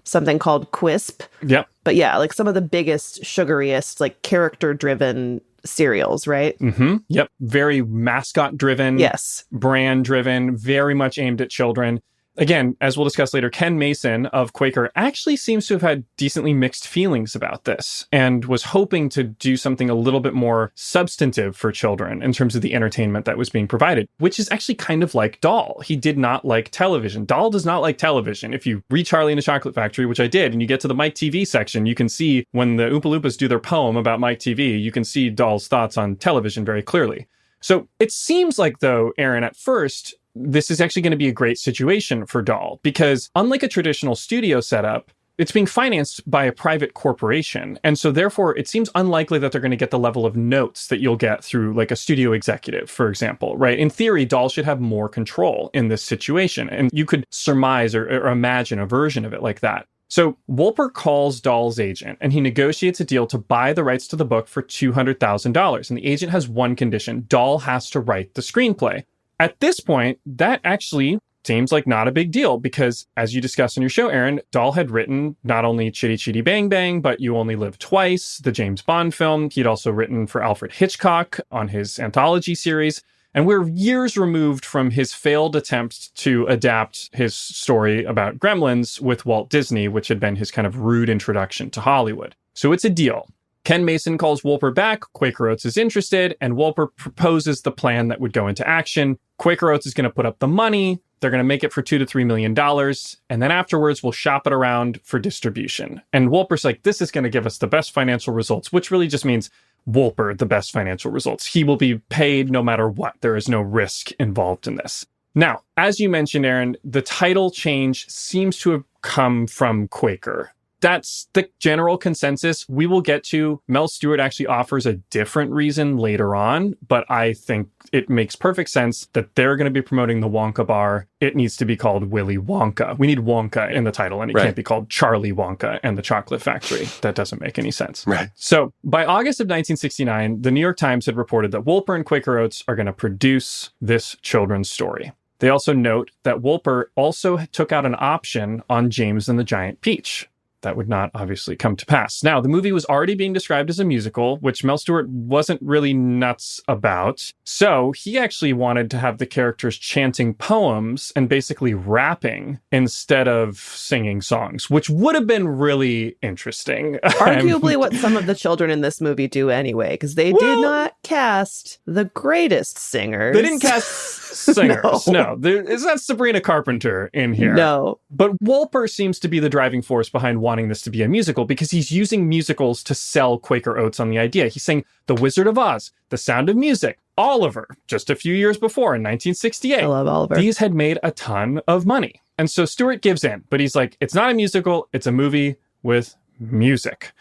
something called Quisp. Yep. But yeah, like some of the biggest, sugariest, like character-driven cereals, right? Mm-hmm. Yep. Very mascot-driven. Yes. Brand-driven, very much aimed at children. Again, as we'll discuss later, Ken Mason of Quaker actually seems to have had decently mixed feelings about this and was hoping to do something a little bit more substantive for children in terms of the entertainment that was being provided, which is actually kind of like Dahl. He did not like television. Dahl does not like television. If you read Charlie and the Chocolate Factory, which I did, and you get to the Mike TV section, you can see when the Oompa Loompas do their poem about Mike TV, you can see Dahl's thoughts on television very clearly. So it seems like, though, Aaron, at first, this is actually going to be a great situation for Dahl because unlike a traditional studio setup, it's being financed by a private corporation. And so therefore, it seems unlikely that they're going to get the level of notes that you'll get through like a studio executive, for example, right? In theory, Dahl should have more control in this situation. And you could surmise or imagine a version of it like that. So Wolper calls Dahl's agent and he negotiates a deal to buy the rights to the book for $200,000. And the agent has one condition: Dahl has to write the screenplay. At this point, that actually seems like not a big deal because, as you discussed on your show, Aaron, Dahl had written not only Chitty Chitty Bang Bang, but You Only Live Twice, the James Bond film. He'd also written for Alfred Hitchcock on his anthology series. And we're years removed from his failed attempt to adapt his story about Gremlins with Walt Disney, which had been his kind of rude introduction to Hollywood. So it's a deal. Ken Mason calls Wolper back. Quaker Oats is interested, and Wolper proposes the plan that would go into action. Quaker Oats is going to put up the money. They're going to make it for $2 to $3 million. And then afterwards, we'll shop it around for distribution. And Wolper's like, this is going to give us the best financial results, which really just means Wolper, the best financial results. He will be paid no matter what. There is no risk involved in this. Now, as you mentioned, Aaron, the title change seems to have come from Quaker. That's the general consensus. We will get to. Mel Stewart actually offers a different reason later on, but I think it makes perfect sense that they're going to be promoting the Wonka bar. It needs to be called Willy Wonka. We need Wonka in the title, and it can't be called Charlie Wonka and the Chocolate Factory. That doesn't make any sense. Right. So by August of 1969, the New York Times had reported that Wolper and Quaker Oats are going to produce this children's story. They also note that Wolper also took out an option on James and the Giant Peach. That would not obviously come to pass. Now, the movie was already being described as a musical, which Mel Stewart wasn't really nuts about. So he actually wanted to have the characters chanting poems and basically rapping instead of singing songs, which would have been really interesting. Arguably what some of the children in this movie do anyway, because they did not cast the greatest singers. They didn't cast singers. No. Is that Sabrina Carpenter in here? No. But Wolper seems to be the driving force behind wanting this to be a musical because he's using musicals to sell Quaker Oats on the idea. He's saying The Wizard of Oz, The Sound of Music, Oliver, just a few years before in 1968. I love Oliver. These had made a ton of money. And so Stewart gives in, but he's like, it's not a musical, it's a movie with music.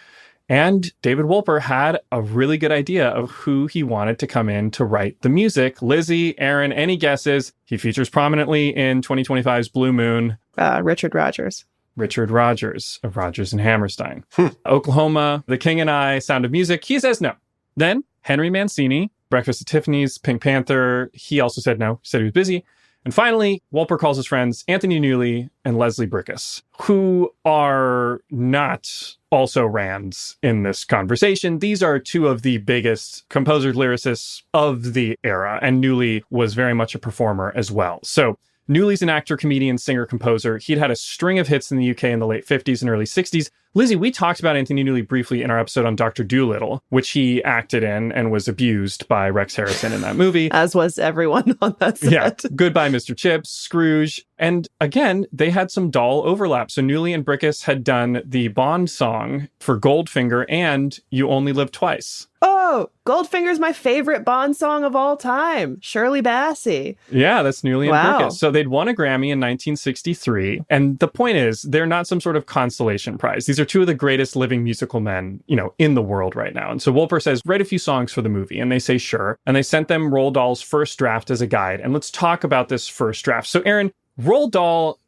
And David Wolper had a really good idea of who he wanted to come in to write the music. Lizzie, Aaron, any guesses? He features prominently in 2025's Blue Moon. Richard Rodgers. Richard Rodgers of Rodgers and Hammerstein. Oklahoma, The King and I, Sound of Music. He says no. Then Henry Mancini, Breakfast at Tiffany's, Pink Panther. He also said no. He said he was busy. And finally, Wolper calls his friends Anthony Newley and Leslie Bricusse, who are not also Rands in this conversation. These are two of the biggest composers, lyricists of the era, and Newley was very much a performer as well. So Newley's an actor, comedian, singer, composer. He'd had a string of hits in the UK in the late 50s and early 60s. Lizzie, we talked about Anthony Newley briefly in our episode on Dr. Dolittle, which he acted in and was abused by Rex Harrison in that movie. As was everyone on that set. Yeah. Goodbye, Mr. Chips, Scrooge. And again, they had some Dahl overlap. So Newley and Bricusse had done the Bond song for Goldfinger and You Only Live Twice. Oh, Goldfinger's my favorite Bond song of all time. Shirley Bassey. Yeah, that's Newley and Wow. Bricusse. So they'd won a Grammy in 1963. And the point is, they're not some sort of consolation prize. These are two of the greatest living musical men, in the world right now. And so Wolper says, write a few songs for the movie. And they say, sure. And they sent them Roald Dahl's first draft as a guide. And let's talk about this first draft. So Aaron, Roald Dahl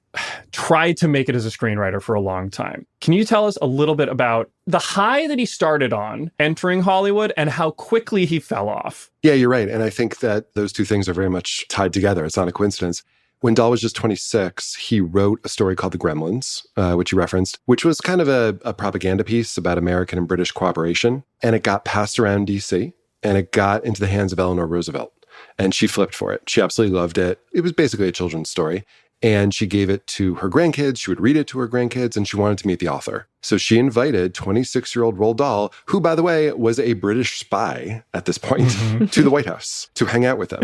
tried to make it as a screenwriter for a long time. Can you tell us a little bit about the high that he started on entering Hollywood and how quickly he fell off? Yeah, you're right. And I think that those two things are very much tied together. It's not a coincidence. When Dahl was just 26, he wrote a story called The Gremlins, which you referenced, which was kind of a propaganda piece about American and British cooperation. And it got passed around DC, and it got into the hands of Eleanor Roosevelt. And she flipped for it. She absolutely loved it. It was basically a children's story. And she gave it to her grandkids. She would read it to her grandkids, and she wanted to meet the author. So she invited 26-year-old Roald Dahl, who, by the way, was a British spy at this point, to the White House to hang out with them.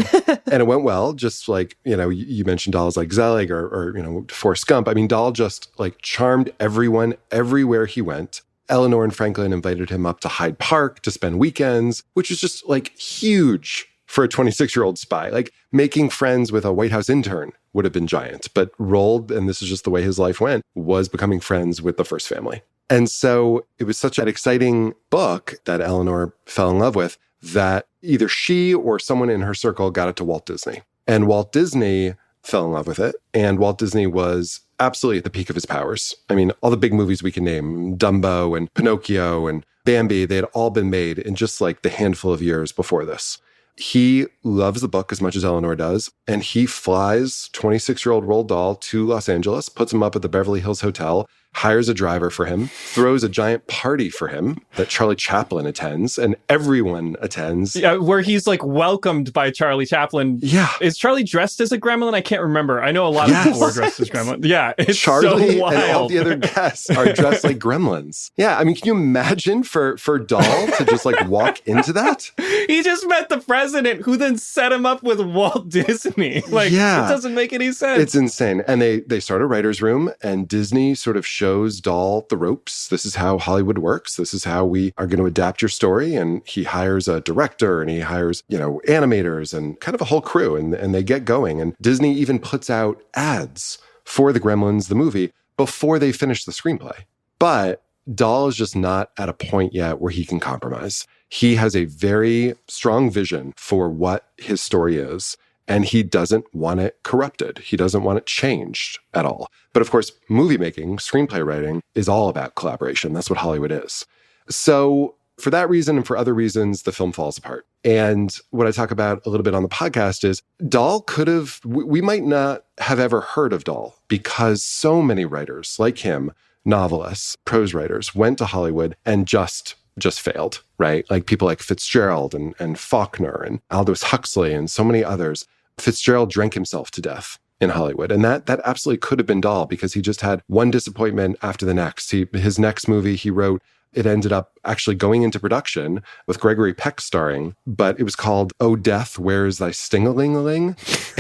And it went well, just like, you mentioned Dahl's like Zelig or Forrest Gump. I mean, Dahl just charmed everyone everywhere he went. Eleanor and Franklin invited him up to Hyde Park to spend weekends, which was just huge for a 26-year-old spy. Like making friends with a White House intern would have been giant. But Roald, and this is just the way his life went, was becoming friends with the first family. And so it was such an exciting book that Eleanor fell in love with that either she or someone in her circle got it to Walt Disney. And Walt Disney fell in love with it. And Walt Disney was absolutely at the peak of his powers. I mean, all the big movies we can name, Dumbo and Pinocchio and Bambi, they had all been made in just like the handful of years before this. He loves the book as much as Eleanor does, and he flies 26-year-old Roald Dahl to Los Angeles, puts him up at the Beverly Hills Hotel, hires a driver for him, throws a giant party for him that Charlie Chaplin attends, and everyone attends. Yeah, where he's like welcomed by Charlie Chaplin. Yeah. Is Charlie dressed as a gremlin? I can't remember. I know a lot of people are dressed as gremlins. Yeah, it's Charlie so wild. And all the other guests are dressed like gremlins. Yeah, I mean, can you imagine for Dahl to just like walk into that? He just met the president who then set him up with Walt Disney. Like, it doesn't make any sense. It's insane. And they start a writer's room, and Disney sort of shows Dahl the ropes. This is how Hollywood works. This is how we are going to adapt your story. And he hires a director, and he hires, animators and kind of a whole crew, and they get going. And Disney even puts out ads for the Gremlins, the movie, before they finish the screenplay. But Dahl is just not at a point yet where he can compromise. He has a very strong vision for what his story is, and he doesn't want it corrupted. He doesn't want it changed at all. But of course, movie making, screenplay writing is all about collaboration. That's what Hollywood is. So for that reason and for other reasons, the film falls apart. And what I talk about a little bit on the podcast is Dahl we might not have ever heard of Dahl because so many writers like him, novelists, prose writers, went to Hollywood and just failed, right? Like people like Fitzgerald and Faulkner and Aldous Huxley and so many others. Fitzgerald drank himself to death in Hollywood. And that absolutely could have been Dahl because he just had one disappointment after the next. His next movie he wrote, it ended up actually going into production with Gregory Peck starring, but it was called Oh Death, Where Is Thy Sting-a-ling-a-ling?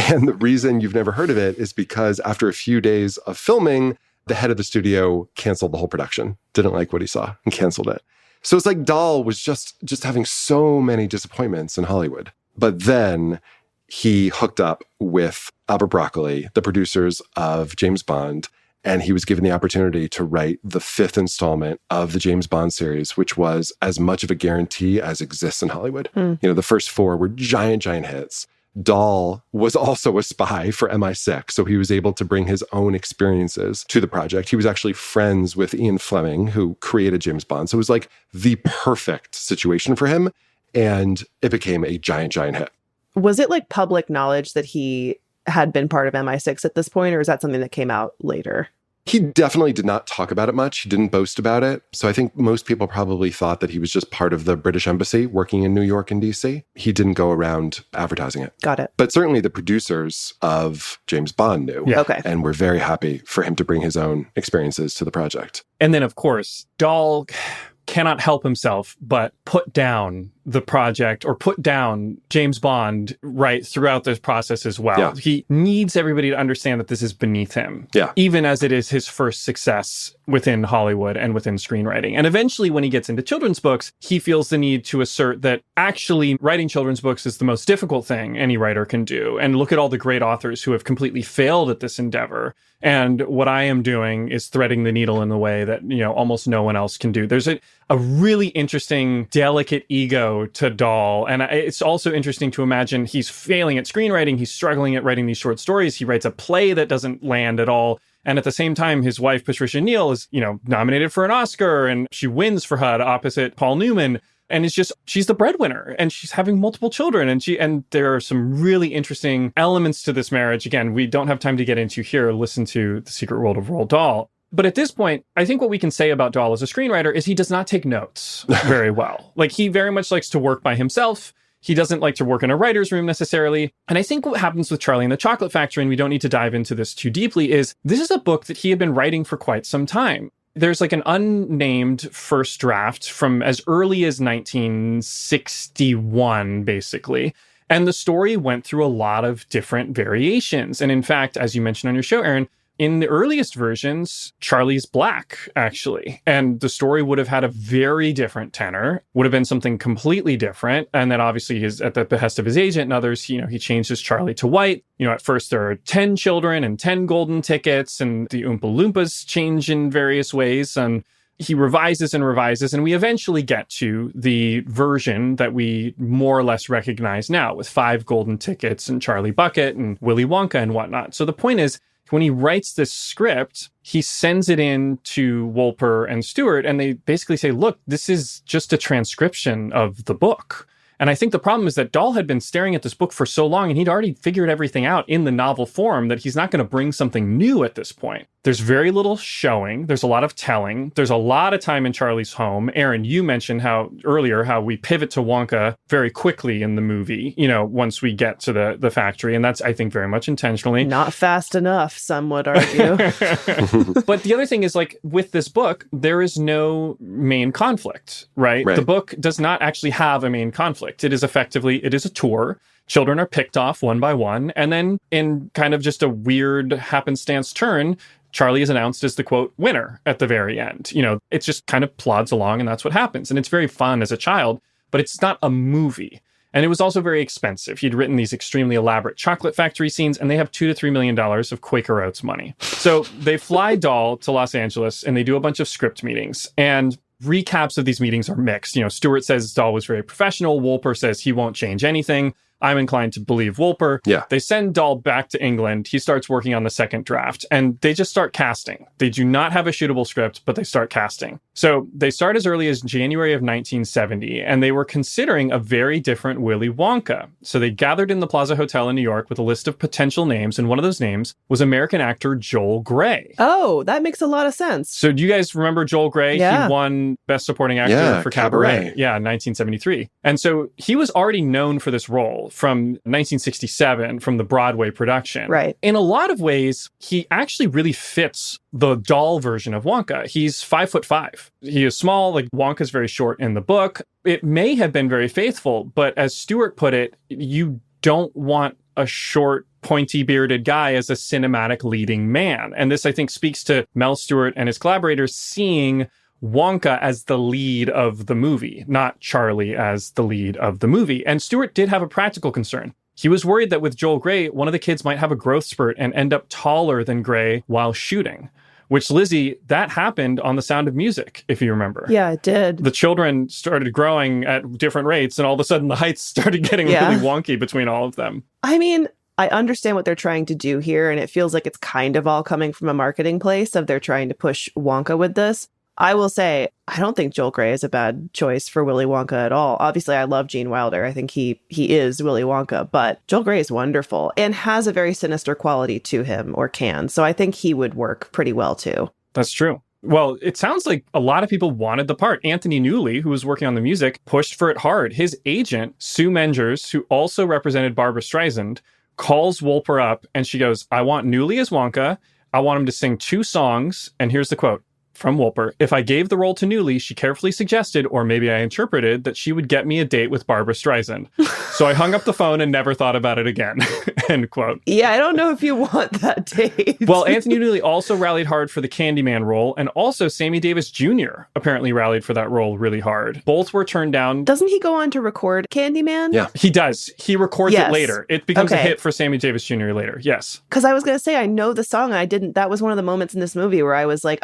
And the reason you've never heard of it is because after a few days of filming, the head of the studio canceled the whole production, didn't like what he saw and canceled it. So it's like Dahl was just having so many disappointments in Hollywood. But then he hooked up with Albert Broccoli, the producers of James Bond, and he was given the opportunity to write the 5th installment of the James Bond series, which was as much of a guarantee as exists in Hollywood. The first 4 were giant hits. Dahl was also a spy for MI6, so he was able to bring his own experiences to the project. He was actually friends with Ian Fleming, who created James Bond. So it was like the perfect situation for him, and it became a giant hit. Was it like public knowledge that he had been part of MI6 at this point, or is that something that came out later? He definitely did not talk about it much. He didn't boast about it. So I think most people probably thought that he was just part of the British Embassy working in New York and DC. He didn't go around advertising it. Got it. But certainly the producers of James Bond knew. Yeah. Okay. And were very happy for him to bring his own experiences to the project. And then, of course, Dahl cannot help himself but put down the project or put down James Bond right throughout this process as well. Yeah. He needs everybody to understand that this is beneath him, even as it is his first success within Hollywood and within screenwriting. And eventually, when he gets into children's books, he feels the need to assert that actually writing children's books is the most difficult thing any writer can do. And look at all the great authors who have completely failed at this endeavor. And what I am doing is threading the needle in the way that, almost no one else can do. There's a really interesting, delicate ego to Dahl. And it's also interesting to imagine he's failing at screenwriting. He's struggling at writing these short stories. He writes a play that doesn't land at all. And at the same time, his wife, Patricia Neal, is, nominated for an Oscar, and she wins for HUD opposite Paul Newman. And she's the breadwinner, and she's having multiple children. And there are some really interesting elements to this marriage. Again, we don't have time to get into here. Listen to The Secret World of Roald Dahl. But at this point, I think what we can say about Dahl as a screenwriter is he does not take notes very well. Like, he very much likes to work by himself. He doesn't like to work in a writer's room necessarily. And I think what happens with Charlie and the Chocolate Factory, and we don't need to dive into this too deeply, is this is a book that he had been writing for quite some time. There's like an unnamed first draft from as early as 1961, basically. And the story went through a lot of different variations. And in fact, as you mentioned on your show, Aaron, In the earliest versions, Charlie's black, actually. And the story would have had a very different tenor, would have been something completely different. And then obviously at the behest of his agent and others, he changes Charlie to white. At first there are 10 children and 10 golden tickets, and the Oompa Loompas change in various ways. And he revises, and we eventually get to the version that we more or less recognize now, with 5 golden tickets and Charlie Bucket and Willy Wonka and whatnot. So the point is, when he writes this script, he sends it in to Wolper and Stewart, and they basically say, look, this is just a transcription of the book. And I think the problem is that Dahl had been staring at this book for so long, and he'd already figured everything out in the novel form, that he's not going to bring something new at this point. There's very little showing. There's a lot of telling. There's a lot of time in Charlie's home. Aaron, you mentioned how we pivot to Wonka very quickly in the movie, once we get to the factory. And that's, I think, very much intentionally. Not fast enough, some would argue. But the other thing is, with this book, there is no main conflict, right? The book does not actually have a main conflict. It is a tour. Children are picked off one by one. And then in kind of just a weird happenstance turn, Charlie is announced as the, quote, winner at the very end. It just kind of plods along, and that's what happens. And it's very fun as a child, but it's not a movie. And it was also very expensive. He'd written these extremely elaborate chocolate factory scenes, and they have $2 to $3 million of Quaker Oats money. So they fly Dahl to Los Angeles, and they do a bunch of script meetings. And recaps of these meetings are mixed. Stewart says Dahl was very professional. Wolper says he won't change anything. I'm inclined to believe Wolper. Yeah. They send Dahl back to England. He starts working on the second draft, and they just start casting. They do not have a shootable script, but they start casting. So they start as early as January of 1970, and they were considering a very different Willy Wonka. So they gathered in the Plaza Hotel in New York with a list of potential names, and one of those names was American actor Joel Grey. Oh, that makes a lot of sense. So do you guys remember Joel Grey? Yeah. He won Best Supporting Actor for Cabaret. Yeah, in 1973. And so he was already known for this role from 1967, from the Broadway production. Right. In a lot of ways, he actually really fits the Dahl version of Wonka. He's 5'5". He is small, Wonka's very short in the book. It may have been very faithful, but as Stewart put it, you don't want a short, pointy bearded guy as a cinematic leading man. And this, I think, speaks to Mel Stewart and his collaborators seeing Wonka as the lead of the movie, not Charlie as the lead of the movie. And Stewart did have a practical concern. He was worried that with Joel Grey, one of the kids might have a growth spurt and end up taller than Grey while shooting. Which, Lizzie, that happened on The Sound of Music, if you remember. Yeah, it did. The children started growing at different rates, and all of a sudden the heights started getting really wonky between all of them. I mean, I understand what they're trying to do here, and it feels like it's kind of all coming from a marketing place of they're trying to push Wonka with this. I will say, I don't think Joel Grey is a bad choice for Willy Wonka at all. Obviously, I love Gene Wilder. I think he is Willy Wonka, but Joel Grey is wonderful and has a very sinister quality to him, or can. So I think he would work pretty well, too. That's true. Well, it sounds like a lot of people wanted the part. Anthony Newley, who was working on the music, pushed for it hard. His agent, Sue Mengers, who also represented Barbra Streisand, calls Wolper up and she goes, I want Newley as Wonka. I want him to sing 2 songs. And here's the quote from Wolper. If I gave the role to Newley, she carefully suggested, or maybe I interpreted, that she would get me a date with Barbra Streisand. So I hung up the phone and never thought about it again. End quote. Yeah, I don't know if you want that date. Well, Anthony Newley also rallied hard for the Candyman role, and also Sammy Davis Jr. apparently rallied for that role really hard. Both were turned down. Doesn't he go on to record Candyman? Yeah, he does. He records it later. It becomes a hit for Sammy Davis Jr. later. Yes. Because I was going to say, I know the song. That was one of the moments in this movie where I was like,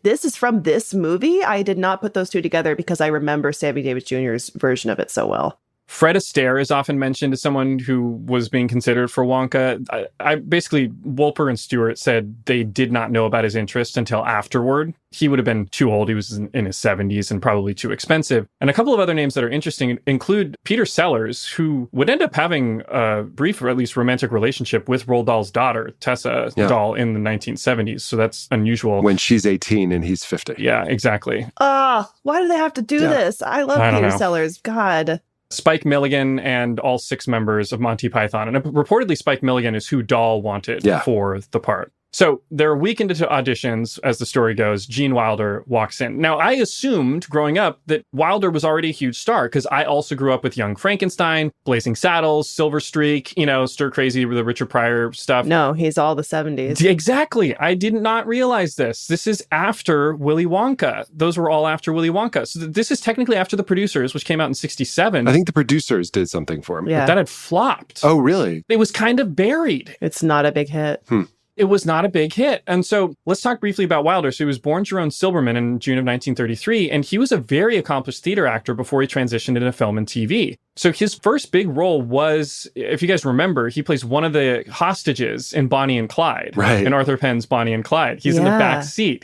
this is from this movie. I did not put those two together because I remember Sammy Davis Jr.'s version of it so well. Fred Astaire is often mentioned as someone who was being considered for Wonka. I basically, Wolper and Stewart said they did not know about his interest until afterward. He would have been too old. He was in his 70s and probably too expensive. And a couple of other names that are interesting include Peter Sellers, who would end up having a brief or at least romantic relationship with Roald Dahl's daughter, Tessa Dahl, in the 1970s. So that's unusual. When she's 18 and he's 50. Yeah, exactly. Why do they have to do this? I love Peter Sellers. God. Spike Milligan and all 6 members of Monty Python. And reportedly Spike Milligan is who Dahl wanted for the part. So they're a week into auditions, as the story goes, Gene Wilder walks in. Now, I assumed growing up that Wilder was already a huge star because I also grew up with Young Frankenstein, Blazing Saddles, Silver Streak, Stir Crazy with the Richard Pryor stuff. No, he's all the 70s. Exactly. I did not realize this. This is after Willy Wonka. Those were all after Willy Wonka. So this is technically after The Producers, which came out in 1967. I think The Producers did something for him. Yeah. But that had flopped. Oh, really? It was kind of buried. It's not a big hit. It was not a big hit. And so let's talk briefly about Wilder. So he was born Jerome Silberman in June of 1933, and he was a very accomplished theater actor before he transitioned into film and TV. So his first big role was, if you guys remember, he plays one of the hostages in Bonnie and Clyde. Right. In Arthur Penn's Bonnie and Clyde. He's in the back seat.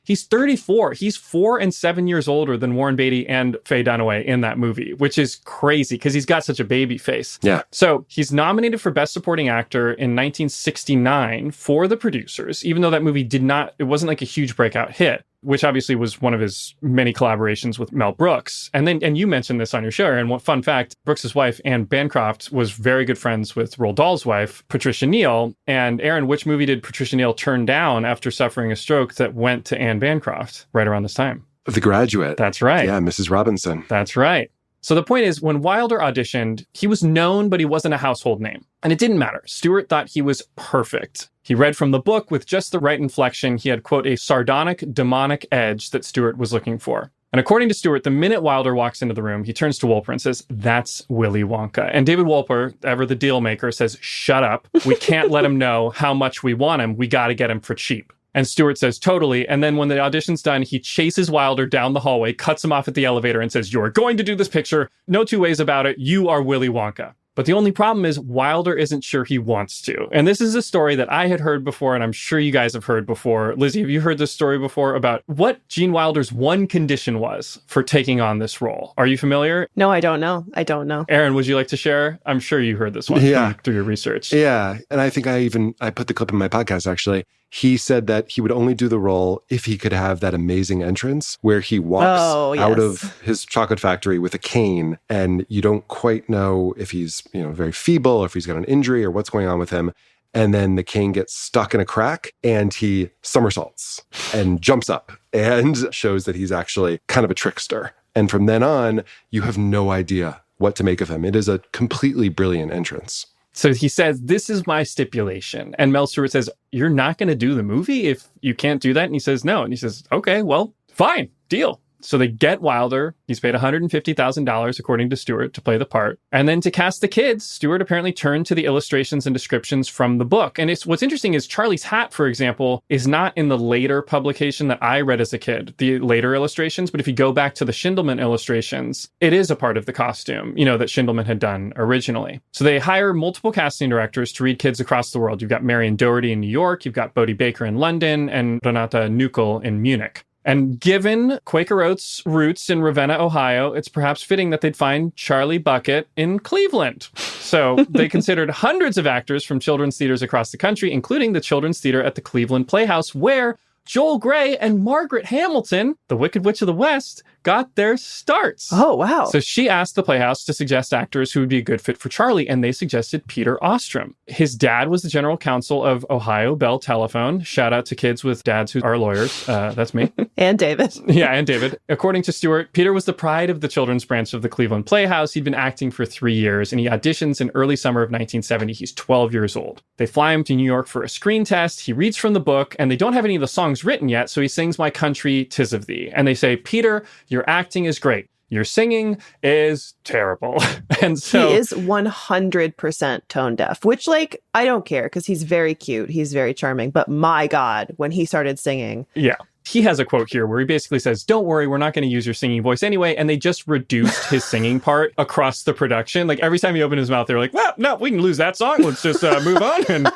He's 34. He's 4 and 7 years older than Warren Beatty and Faye Dunaway in that movie, which is crazy because he's got such a baby face. Yeah. So he's nominated for Best Supporting Actor in 1969 for The Producers, even though that movie it wasn't like a huge breakout hit, which obviously was one of his many collaborations with Mel Brooks. And you mentioned this on your show, and fun fact, Brooks's wife, Anne Bancroft, was very good friends with Roald Dahl's wife, Patricia Neal. And Aaron, which movie did Patricia Neal turn down after suffering a stroke that went to Anne Bancroft right around this time? The Graduate. That's right. Yeah, Mrs. Robinson. That's right. So the point is, when Wilder auditioned, he was known, but he wasn't a household name. And it didn't matter. Stewart thought he was perfect. He read from the book with just the right inflection. He had, quote, a sardonic, demonic edge that Stewart was looking for. And according to Stewart, the minute Wilder walks into the room, he turns to Wolper and says, "That's Willy Wonka." And David Wolper, ever the deal maker, says, "Shut up. We can't let him know how much we want him. We got to get him for cheap." And Stewart says, "Totally." And then when the audition's done, he chases Wilder down the hallway, cuts him off at the elevator and says, "You're going to do this picture. No two ways about it. You are Willy Wonka." But the only problem is Wilder isn't sure he wants to. And this is a story that I had heard before, and I'm sure you guys have heard before. Lizzie, have you heard this story before about what Gene Wilder's one condition was for taking on this role? Are you familiar? No, I don't know. I don't know. Aaron, would you like to share? I'm sure you heard this one through your research. Yeah. And I think I put the clip in my podcast, actually. He said that he would only do the role if he could have that amazing entrance where he walks out of his chocolate factory with a cane, and you don't quite know if he's, very feeble or if he's got an injury or what's going on with him. And then the cane gets stuck in a crack and he somersaults and jumps up and shows that he's actually kind of a trickster. And from then on, you have no idea what to make of him. It is a completely brilliant entrance. So he says, "This is my stipulation." And Mel Stewart says, "You're not going to do the movie if you can't do that?" And he says, "No." And he says, "Okay, well, fine, deal." So they get Wilder. He's paid $150,000, according to Stewart, to play the part. And then to cast the kids, Stewart apparently turned to the illustrations and descriptions from the book. And what's interesting is Charlie's hat, for example, is not in the later publication that I read as a kid, the later illustrations. But if you go back to the Schindelman illustrations, it is a part of the costume, that Schindelman had done originally. So they hire multiple casting directors to read kids across the world. You've got Marion Doherty in New York, you've got Bodie Baker in London, and Renata Nuckel in Munich. And given Quaker Oats' roots in Ravenna, Ohio, it's perhaps fitting that they'd find Charlie Bucket in Cleveland. So they considered hundreds of actors from children's theaters across the country, including the Children's Theater at the Cleveland Playhouse, where Joel Grey and Margaret Hamilton, the Wicked Witch of the West, got their starts. Oh, wow. So she asked the Playhouse to suggest actors who would be a good fit for Charlie, and they suggested Peter Ostrom. His dad was the general counsel of Ohio Bell Telephone. Shout out to kids with dads who are lawyers. That's me. And David. Yeah, and David. According to Stewart, Peter was the pride of the children's branch of the Cleveland Playhouse. He'd been acting for 3 years, and he auditions in early summer of 1970. He's 12 years old. They fly him to New York for a screen test. He reads from the book, and they don't have any of the songs written yet, so he sings My Country, 'Tis of Thee. And they say, "Peter, your acting is great. Your singing is terrible." And so he is 100% tone deaf, which I don't care because he's very cute. He's very charming. But my God, when he started singing. Yeah. He has a quote here where he basically says, "Don't worry, we're not going to use your singing voice anyway." And they just reduced his singing part across the production. Every time he opened his mouth, they were like, "Well, no, we can lose that song. Let's just move on." And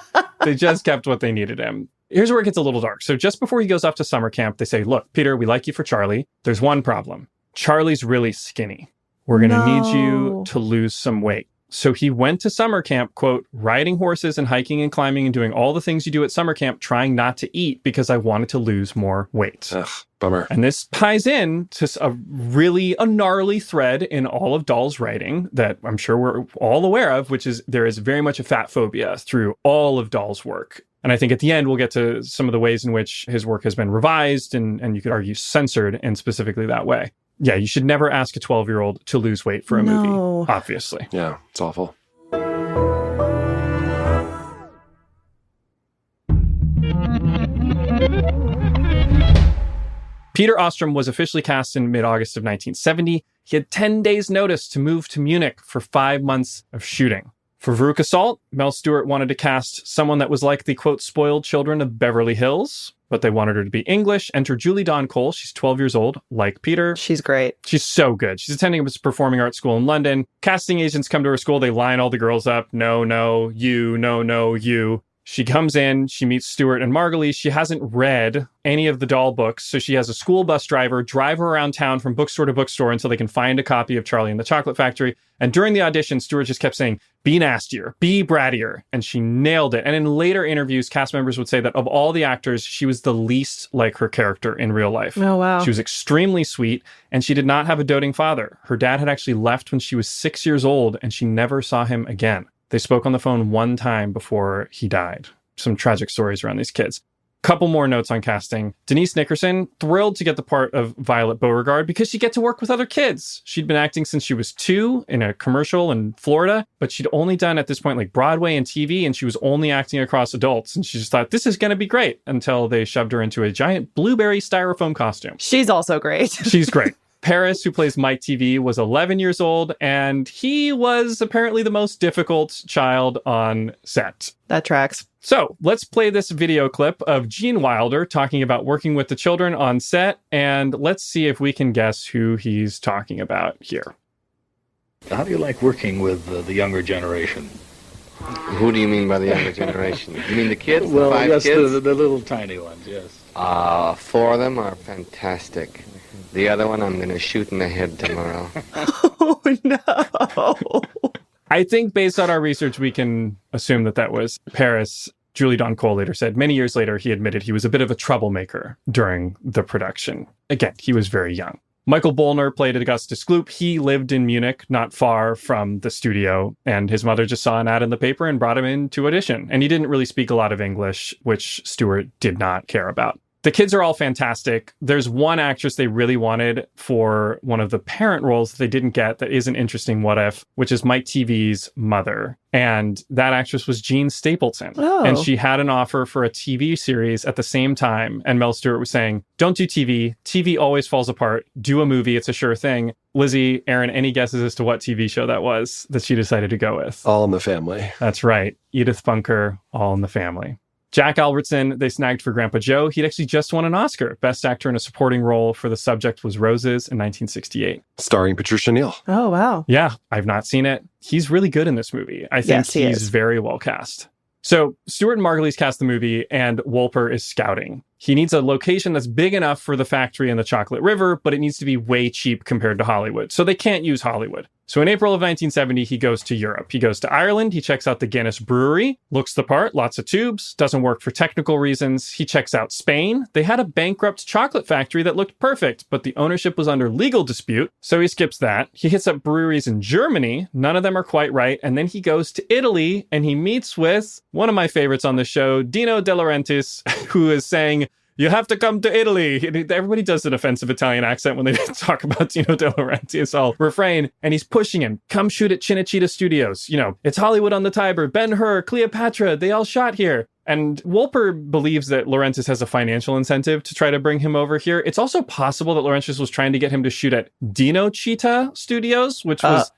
they just kept what they needed him. Here's where it gets a little dark. So just before he goes off to summer camp, they say, "Look, Peter, we like you for Charlie. There's one problem. Charlie's really skinny. We're going to need you to lose some weight." So he went to summer camp, quote, "riding horses and hiking and climbing and doing all the things you do at summer camp, trying not to eat because I wanted to lose more weight." Ugh, bummer. And this ties in to a gnarly thread in all of Dahl's writing that I'm sure we're all aware of, which is there is very much a fat phobia through all of Dahl's work. And I think at the end, we'll get to some of the ways in which his work has been revised and you could argue censored in specifically that way. Yeah, you should never ask a 12-year-old to lose weight for a movie, obviously. Yeah, it's awful. Peter Ostrom was officially cast in mid-August of 1970. He had 10 days' notice to move to Munich for 5 months of shooting. For Veruca Salt, Mel Stewart wanted to cast someone that was like the, quote, spoiled children of Beverly Hills, but they wanted her to be English. Enter Julie Dawn Cole. She's 12 years old, like Peter. She's great. She's so good. She's attending a performing arts school in London. Casting agents come to her school. They line all the girls up. No, you. She comes in, she meets Stewart and Margulies. She hasn't read any of the doll books, so she has a school bus driver drive her around town from bookstore to bookstore until they can find a copy of Charlie and the Chocolate Factory. And during the audition, Stewart just kept saying, be nastier, be brattier. And she nailed it. And in later interviews, cast members would say that of all the actors, she was the least like her character in real life. Oh, wow. She was extremely sweet, and she did not have a doting father. Her dad had actually left when she was 6 years old, and she never saw him again. They spoke on the phone one time before he died. Some tragic stories around these kids. Couple more notes on casting. Denise Nickerson, thrilled to get the part of Violet Beauregard because she'd get to work with other kids. She'd been acting since she was 2 in a commercial in Florida, but she'd only done at this point like Broadway and TV, and she was only acting across adults. And she just thought, this is going to be great, until they shoved her into a giant blueberry styrofoam costume. She's also great. She's great. Paris, who plays Mike TV, was 11 years old, and he was apparently the most difficult child on set. That tracks. So let's play this video clip of Gene Wilder talking about working with the children on set, and let's see if we can guess who he's talking about here. How do you like working with the younger generation? Who do you mean by the younger generation? You mean the kids? Well, the 5 yes, kids? the little tiny ones, yes. 4 of them are fantastic. The other one I'm going to shoot in the head tomorrow. Oh, no. I think based on our research, we can assume that was Paris. Julie Dawn Cole later said many years later, he admitted he was a bit of a troublemaker during the production. Again, he was very young. Michael Bollner played Augustus Gloop. He lived in Munich, not far from the studio, and his mother just saw an ad in the paper and brought him in to audition. And he didn't really speak a lot of English, which Stewart did not care about. The kids are all fantastic. There's one actress they really wanted for one of the parent roles that they didn't get that is an interesting what if, which is Mike TV's mother. And that actress was Jean Stapleton. Oh. And she had an offer for a TV series at the same time. And Mel Stewart was saying, don't do TV. TV always falls apart. Do a movie. It's a sure thing. Lizzie, Aaron, any guesses as to what TV show that was that she decided to go with? All in the Family. That's right. Edith Bunker, All in the Family. Jack Albertson, they snagged for Grandpa Joe. He'd actually just won an Oscar. Best actor in a supporting role for The Subject Was Roses in 1968. Starring Patricia Neal. Oh, wow. Yeah, I've not seen it. He's really good in this movie. I think he's very well cast. So Stewart and Margulies cast the movie, and Wolper is scouting. He needs a location that's big enough for the factory in the Chocolate River, but it needs to be way cheap compared to Hollywood. So they can't use Hollywood. So in April of 1970, he goes to Europe. He goes to Ireland. He checks out the Guinness Brewery, looks the part, lots of tubes, doesn't work for technical reasons. He checks out Spain. They had a bankrupt chocolate factory that looked perfect, but the ownership was under legal dispute, so he skips that. He hits up breweries in Germany. None of them are quite right. And then he goes to Italy, and he meets with one of my favorites on the show, Dino De Laurentiis, who is saying, you have to come to Italy. Everybody does an offensive Italian accent when they talk about Dino De Laurentiis. I'll refrain. And he's pushing him. Come shoot at Cinecittà Studios. You know, it's Hollywood on the Tiber. Ben-Hur, Cleopatra, they all shot here. And Wolper believes that Laurentiis has a financial incentive to try to bring him over here. It's also possible that Laurentiis was trying to get him to shoot at Cinecittà Studios, which was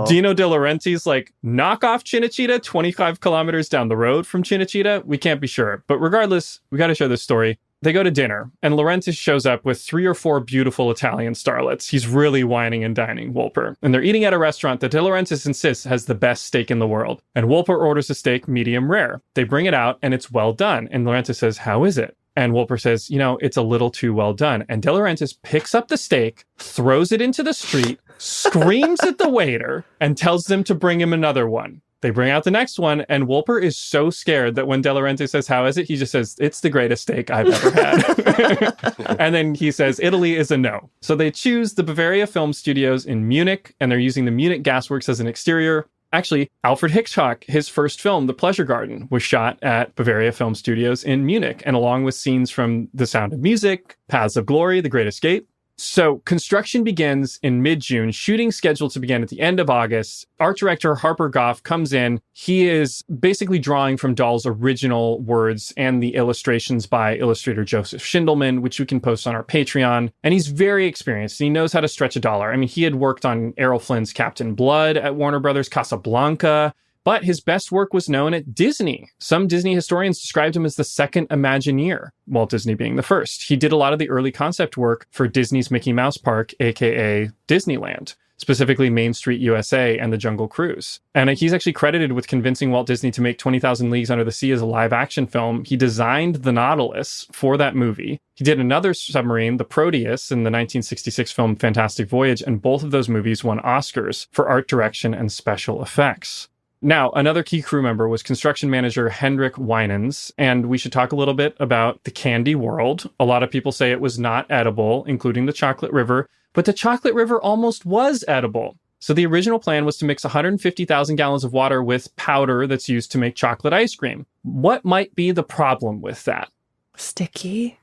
Dino De Laurentiis' like knockoff Cinecittà, 25 kilometers down the road from Cinecittà. We can't be sure. But regardless, we got to show this story. They go to dinner, and Laurentiis shows up with 3 or 4 beautiful Italian starlets. He's really wining and dining Wolper. And they're eating at a restaurant that De Laurentiis insists has the best steak in the world. And Wolper orders a steak medium rare. They bring it out, and it's well done. And Laurentiis says, how is it? And Wolper says, you know, it's a little too well done. And De Laurentiis picks up the steak, throws it into the street, screams at the waiter, and tells them to bring him another one. They bring out the next one, and Wolper is so scared that when De Laurentiis says, how is it? He just says, it's the greatest steak I've ever had. And then he says, Italy is a no. So they choose the Bavaria Film Studios in Munich, and they're using the Munich Gasworks as an exterior. Actually, Alfred Hitchcock, his first film, The Pleasure Garden, was shot at Bavaria Film Studios in Munich, and along with scenes from The Sound of Music, Paths of Glory, The Great Escape. So construction begins in mid-June, shooting scheduled to begin at the end of August. Art director Harper Goff comes in. He is basically drawing from Dahl's original words and the illustrations by illustrator Joseph Schindelman, which we can post on our Patreon. And he's very experienced. He knows how to stretch a dollar. I mean, he had worked on Errol Flynn's Captain Blood at Warner Brothers, Casablanca. But his best work was known at Disney. Some Disney historians described him as the second Imagineer, Walt Disney being the first. He did a lot of the early concept work for Disney's Mickey Mouse Park, aka Disneyland, specifically Main Street USA and the Jungle Cruise. And he's actually credited with convincing Walt Disney to make 20,000 Leagues Under the Sea as a live-action film. He designed the Nautilus for that movie. He did another submarine, the Proteus, in the 1966 film Fantastic Voyage, and both of those movies won Oscars for art direction and special effects. Now, another key crew member was construction manager Hendrik Wijnands, and we should talk a little bit about the candy world. A lot of people say it was not edible, including the Chocolate River, but the Chocolate River almost was edible. So the original plan was to mix 150,000 gallons of water with powder that's used to make chocolate ice cream. What might be the problem with that? Sticky.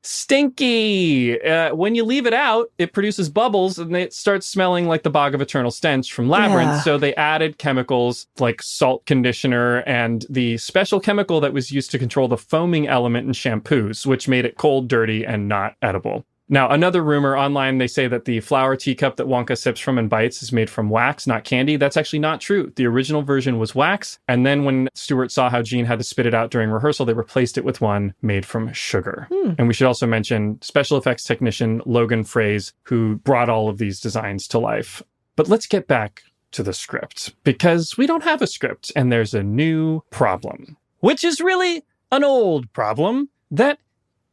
Stinky! When you leave it out, it produces bubbles and it starts smelling like the Bog of Eternal Stench from Labyrinth. Yeah. So they added chemicals like salt conditioner and the special chemical that was used to control the foaming element in shampoos, which made it cold, dirty, and not edible. Now, another rumor online, they say that the flower teacup that Wonka sips from and bites is made from wax, not candy. That's actually not true. The original version was wax. And then when Stewart saw how Gene had to spit it out during rehearsal, they replaced it with one made from sugar. And we should also mention special effects technician Logan Fraze, who brought all of these designs to life. But let's get back to the script, because we don't have a script and there's a new problem, which is really an old problem that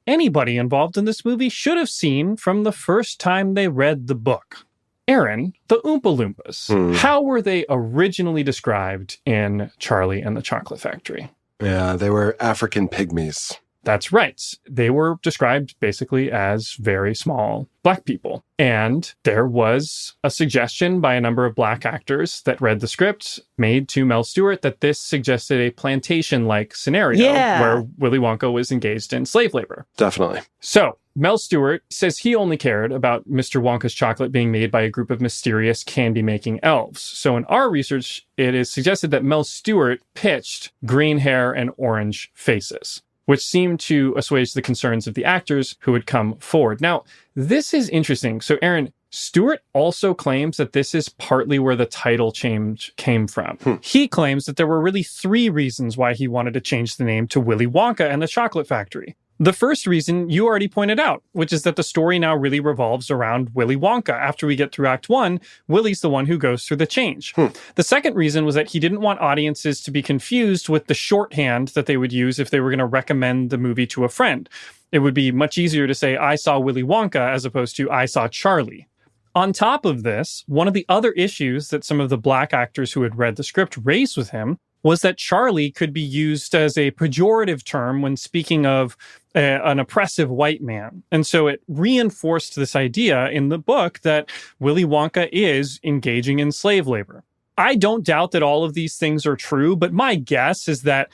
anybody involved in this movie should have seen from the first time they read the book. Aaron, the Oompa Loompas, how were they originally described in Charlie and the Chocolate Factory? Yeah, they were African pygmies. That's right. They were described basically as very small Black people. And there was a suggestion by a number of Black actors that read the script made to Mel Stewart that this suggested a plantation-like scenario where Willy Wonka was engaged in slave labor. Definitely. So Mel Stewart says he only cared about Mr. Wonka's chocolate being made by a group of mysterious candy-making elves. So in our research, it is suggested that Mel Stewart pitched green hair and orange faces, which seemed to assuage the concerns of the actors who had come forward. Now, this is interesting. So, Aaron, Stewart also claims that this is partly where the title change came from. He claims that there were really 3 reasons why he wanted to change the name to Willy Wonka and the Chocolate Factory. The first reason you already pointed out, which is that the story now really revolves around Willy Wonka. After we get through Act 1, Willy's the one who goes through the change. The second reason was that he didn't want audiences to be confused with the shorthand that they would use if they were going to recommend the movie to a friend. It would be much easier to say, I saw Willy Wonka, as opposed to, I saw Charlie. On top of this, one of the other issues that some of the Black actors who had read the script raised with him was that Charlie could be used as a pejorative term when speaking of an oppressive white man. And so it reinforced this idea in the book that Willy Wonka is engaging in slave labor. I don't doubt that all of these things are true, but my guess is that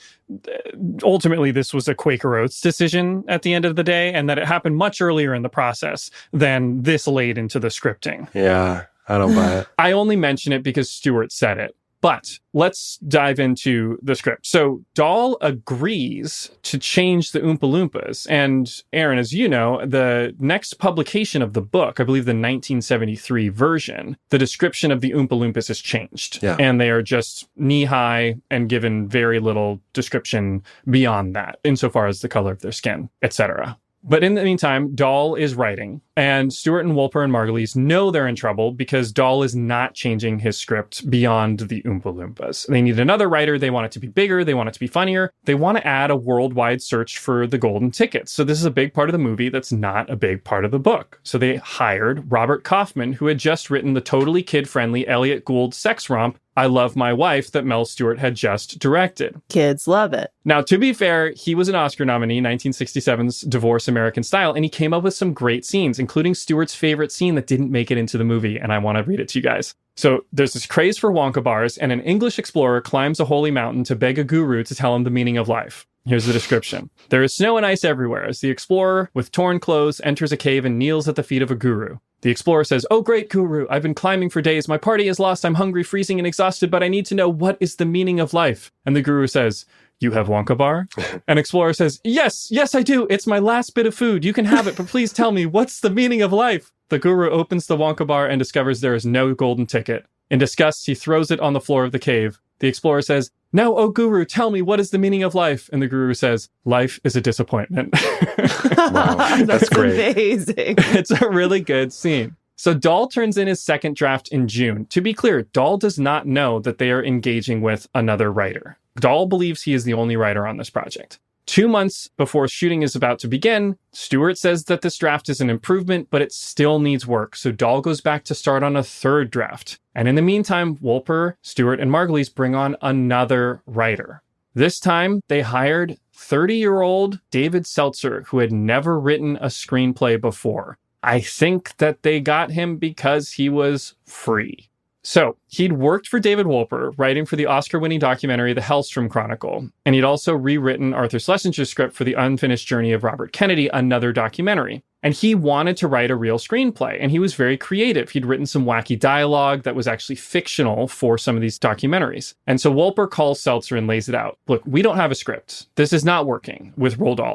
ultimately this was a Quaker Oats decision at the end of the day, and that it happened much earlier in the process than this laid into the scripting. Yeah, I don't buy it. I only mention it because Stewart said it. But let's dive into the script. So Dahl agrees to change the Oompa Loompas. And Aaron, as you know, the next publication of the book, I believe the 1973 version, the description of the Oompa Loompas has changed. Yeah. And they are just knee-high and given very little description beyond that, insofar as the color of their skin, etc. But in the meantime, Dahl is writing, and Stewart and Wolper and Margulies know they're in trouble because Dahl is not changing his script beyond the Oompa Loompas. They need another writer. They want it to be bigger. They want it to be funnier. They want to add a worldwide search for the golden tickets. So this is a big part of the movie that's not a big part of the book. So they hired Robert Kaufman, who had just written the totally kid-friendly Elliot Gould sex romp, I Love My Wife, that Mel Stewart had just directed. Kids love it. Now, to be fair, he was an Oscar nominee, 1967's Divorce American Style, and he came up with some great scenes, including Stewart's favorite scene that didn't make it into the movie, and I want to read it to you guys. So there's this craze for Wonka bars, and an English explorer climbs a holy mountain to beg a guru to tell him the meaning of life. Here's the description. There is snow and ice everywhere as the explorer, with torn clothes, enters a cave and kneels at the feet of a guru. The explorer says, "Oh, great guru, I've been climbing for days. My party is lost. I'm hungry, freezing, and exhausted, but I need to know what is the meaning of life." And the guru says, "You have Wonka bar?" An explorer says, yes, I do. It's my last bit of food. You can have it, but please tell me, what's the meaning of life? The guru opens the Wonka bar and discovers there is no golden ticket. In disgust, he throws it on the floor of the cave. The explorer says, "Now, oh guru, tell me, what is the meaning of life?" And the guru says, "Life is a disappointment." Wow, that's great. Amazing. It's a really good scene. So Dahl turns in his second draft in June. To be clear, Dahl does not know that they are engaging with another writer. Dahl believes he is the only writer on this project. 2 months before shooting is about to begin, Stewart says that this draft is an improvement, but it still needs work. So Dahl goes back to start on a third draft. And in the meantime, Wolper, Stewart, and Margulies bring on another writer. This time, they hired 30-year-old David Seltzer, who had never written a screenplay before. I think that they got him because he was free. So he'd worked for David Wolper, writing for the Oscar-winning documentary The Hellstrom Chronicle, and he'd also rewritten Arthur Schlesinger's script for The Unfinished Journey of Robert Kennedy, another documentary. And he wanted to write a real screenplay, and he was very creative. He'd written some wacky dialogue that was actually fictional for some of these documentaries. And so Wolper calls Seltzer and lays it out. Look, we don't have a script. This is not working with Roald Dahl.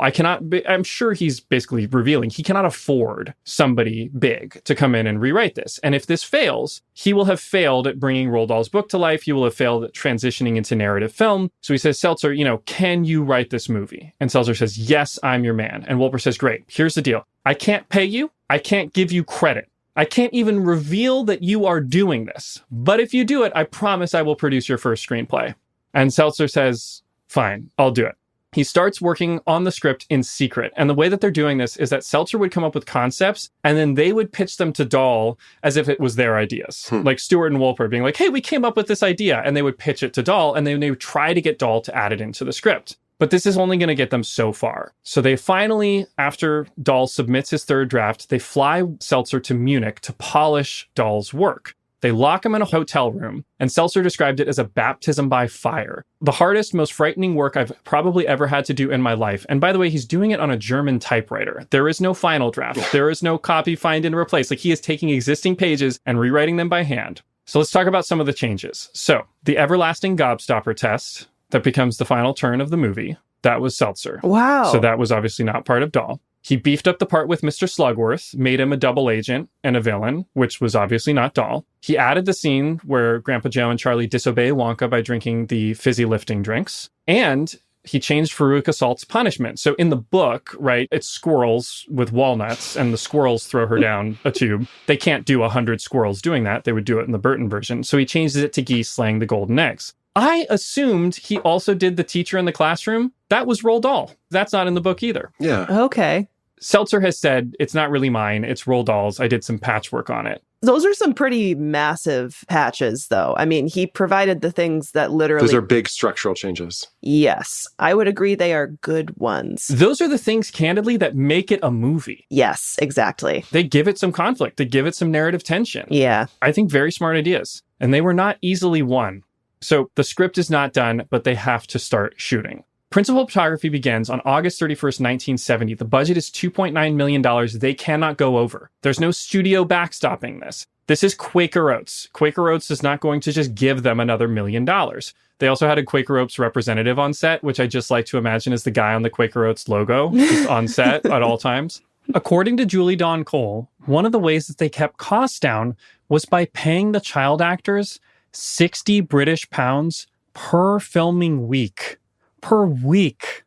I'm sure he's basically revealing he cannot afford somebody big to come in and rewrite this. And if this fails, he will have failed at bringing Roald Dahl's book to life. He will have failed at transitioning into narrative film. So he says, "Seltzer, can you write this movie?" And Seltzer says, "Yes, I'm your man." And Wolper says, "Great, here's the deal. I can't pay you. I can't give you credit. I can't even reveal that you are doing this. But if you do it, I promise I will produce your first screenplay." And Seltzer says, "Fine, I'll do it." He starts working on the script in secret. And the way that they're doing this is that Seltzer would come up with concepts and then they would pitch them to Dahl as if it was their ideas. Like Stewart and Wolper being like, "Hey, we came up with this idea." And they would pitch it to Dahl and then they would try to get Dahl to add it into the script. But this is only going to get them so far. So they finally, after Dahl submits his third draft, they fly Seltzer to Munich to polish Dahl's work. They lock him in a hotel room, and Seltzer described it as a baptism by fire. The hardest, most frightening work I've probably ever had to do in my life. And by the way, he's doing it on a German typewriter. There is no final draft. There is no copy, find, and replace. Like, he is taking existing pages and rewriting them by hand. So let's talk about some of the changes. So the everlasting gobstopper test that becomes the final turn of the movie, that was Seltzer. Wow. So that was obviously not part of Dahl. He beefed up the part with Mr. Slugworth, made him a double agent and a villain, which was obviously not Dahl. He added the scene where Grandpa Joe and Charlie disobey Wonka by drinking the fizzy lifting drinks. And he changed Veruca Salt's punishment. So in the book, right, it's squirrels with walnuts and the squirrels throw her down a tube. They can't do 100 squirrels doing that. They would do it in the Burton version. So he changes it to geese laying the golden eggs. I assumed he also did the teacher in the classroom. That was Roald Dahl. That's not in the book either. Yeah. Okay. Seltzer has said, "It's not really mine. It's Roald Dahl's. I did some patchwork on it." Those are some pretty massive patches, though. I mean, he provided the things that literally... Those are big structural changes. Yes. I would agree they are good ones. Those are the things, candidly, that make it a movie. Yes, exactly. They give it some conflict. They give it some narrative tension. Yeah. I think very smart ideas. And they were not easily won. So the script is not done, but they have to start shooting. Principal photography begins on August 31st, 1970. The budget is $2.9 million. They cannot go over. There's no studio backstopping this. This is Quaker Oats. Quaker Oats is not going to just give them another $1 million. They also had a Quaker Oats representative on set, which I just like to imagine is the guy on the Quaker Oats logo just on set at all times. According to Julie Dawn Cole, one of the ways that they kept costs down was by paying the child actors 60 British pounds per filming week. Per week.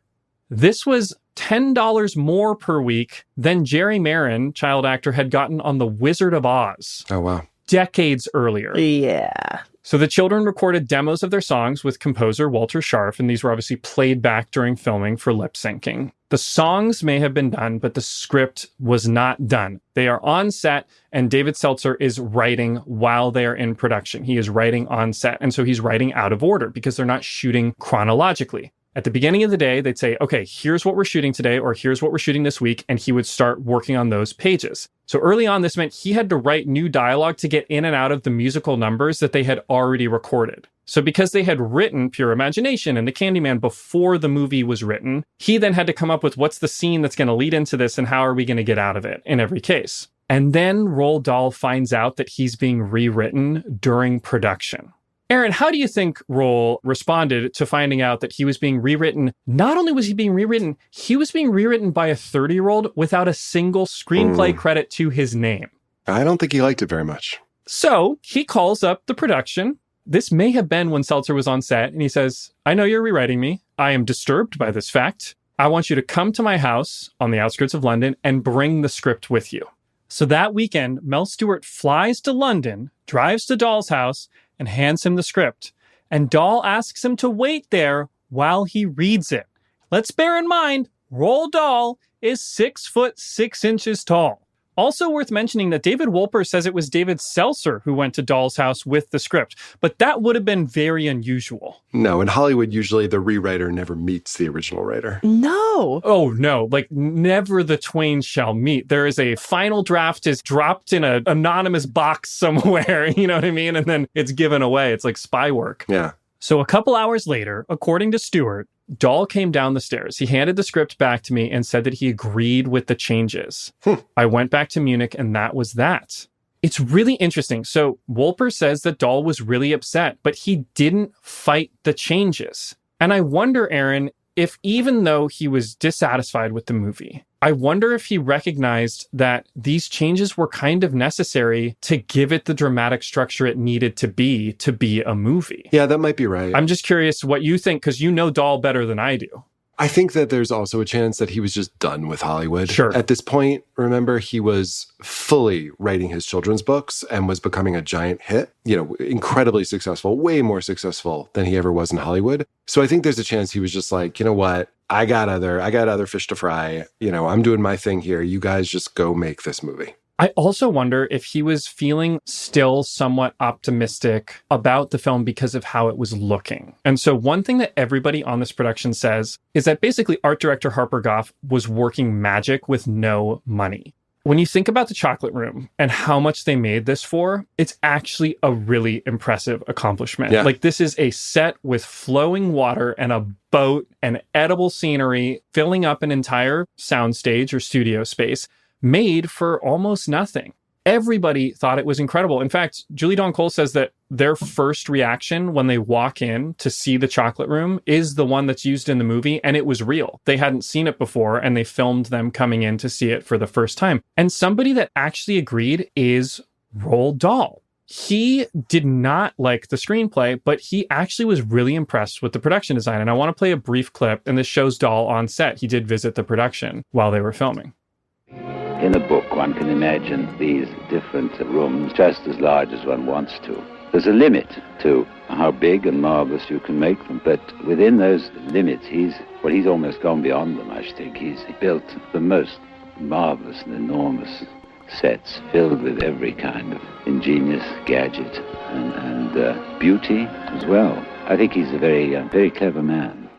This was $10 more per week than Jerry Marin, child actor, had gotten on The Wizard of Oz. Oh, wow. Decades earlier. Yeah. So the children recorded demos of their songs with composer Walter Scharf, and these were obviously played back during filming for lip syncing. The songs may have been done, but the script was not done. They are on set, and David Seltzer is writing while they are in production. He is writing on set, and so he's writing out of order because they're not shooting chronologically. At the beginning of the day, they'd say, okay, here's what we're shooting today, or here's what we're shooting this week, and he would start working on those pages. So early on, this meant he had to write new dialogue to get in and out of the musical numbers that they had already recorded. So because they had written Pure Imagination and The Candyman before the movie was written, he then had to come up with what's the scene that's going to lead into this and how are we going to get out of it in every case. And then Roald Dahl finds out that he's being rewritten during production. Aaron, how do you think Roald responded to finding out that he was being rewritten? Not only was he being rewritten, he was being rewritten by a 30-year-old without a single screenplay credit to his name. I don't think he liked it very much. So he calls up the production. This may have been when Seltzer was on set, and he says, I know you're rewriting me. I am disturbed by this fact. I want you to come to my house on the outskirts of London and bring the script with you. So that weekend, Mel Stewart flies to London, drives to Dahl's house, and hands him the script. And Dahl asks him to wait there while he reads it. Let's bear in mind, Roald Dahl is 6'6" tall. Also worth mentioning that David Wolper says it was David Seltzer who went to Dahl's house with the script, but that would have been very unusual. No, in Hollywood, usually the rewriter never meets the original writer. No. Oh, no. Like, never the twain shall meet. There is a final draft is dropped in an anonymous box somewhere, you know what I mean? And then it's given away. It's like spy work. Yeah. So a couple hours later, according to Stewart, Dahl came down the stairs. He handed the script back to me and said that he agreed with the changes. I went back to Munich, and that was that. It's really interesting. So Wolper says that Dahl was really upset, but he didn't fight the changes. And I wonder, Aaron, if even though he was dissatisfied with the movie, I wonder if he recognized that these changes were kind of necessary to give it the dramatic structure it needed to be a movie. Yeah, that might be right. I'm just curious what you think, because you know Dahl better than I do. I think that there's also a chance that he was just done with Hollywood. Sure. At this point, remember, he was fully writing his children's books and was becoming a giant hit, incredibly successful, way more successful than he ever was in Hollywood. So I think there's a chance he was just like, you know what? I got other fish to fry. I'm doing my thing here. You guys just go make this movie. I also wonder if he was feeling still somewhat optimistic about the film because of how it was looking. And so one thing that everybody on this production says is that basically art director Harper Goff was working magic with no money. When you think about the Chocolate Room and how much they made this for, it's actually a really impressive accomplishment. Yeah. Like, this is a set with flowing water and a boat and edible scenery filling up an entire soundstage or studio space made for almost nothing. Everybody thought it was incredible. In fact, Julie Dawn Cole says that their first reaction when they walk in to see the Chocolate Room is the one that's used in the movie, and it was real. They hadn't seen it before, and they filmed them coming in to see it for the first time. And somebody that actually agreed is Roald Dahl. He did not like the screenplay, but he actually was really impressed with the production design. And I want to play a brief clip, and this shows Dahl on set. He did visit the production while they were filming. In a book, one can imagine these different rooms just as large as one wants to. There's a limit to how big and marvelous you can make them, but within those limits, he's almost gone beyond them, I should think. He's built the most marvelous and enormous sets filled with every kind of ingenious gadget and beauty as well. I think he's a very clever man.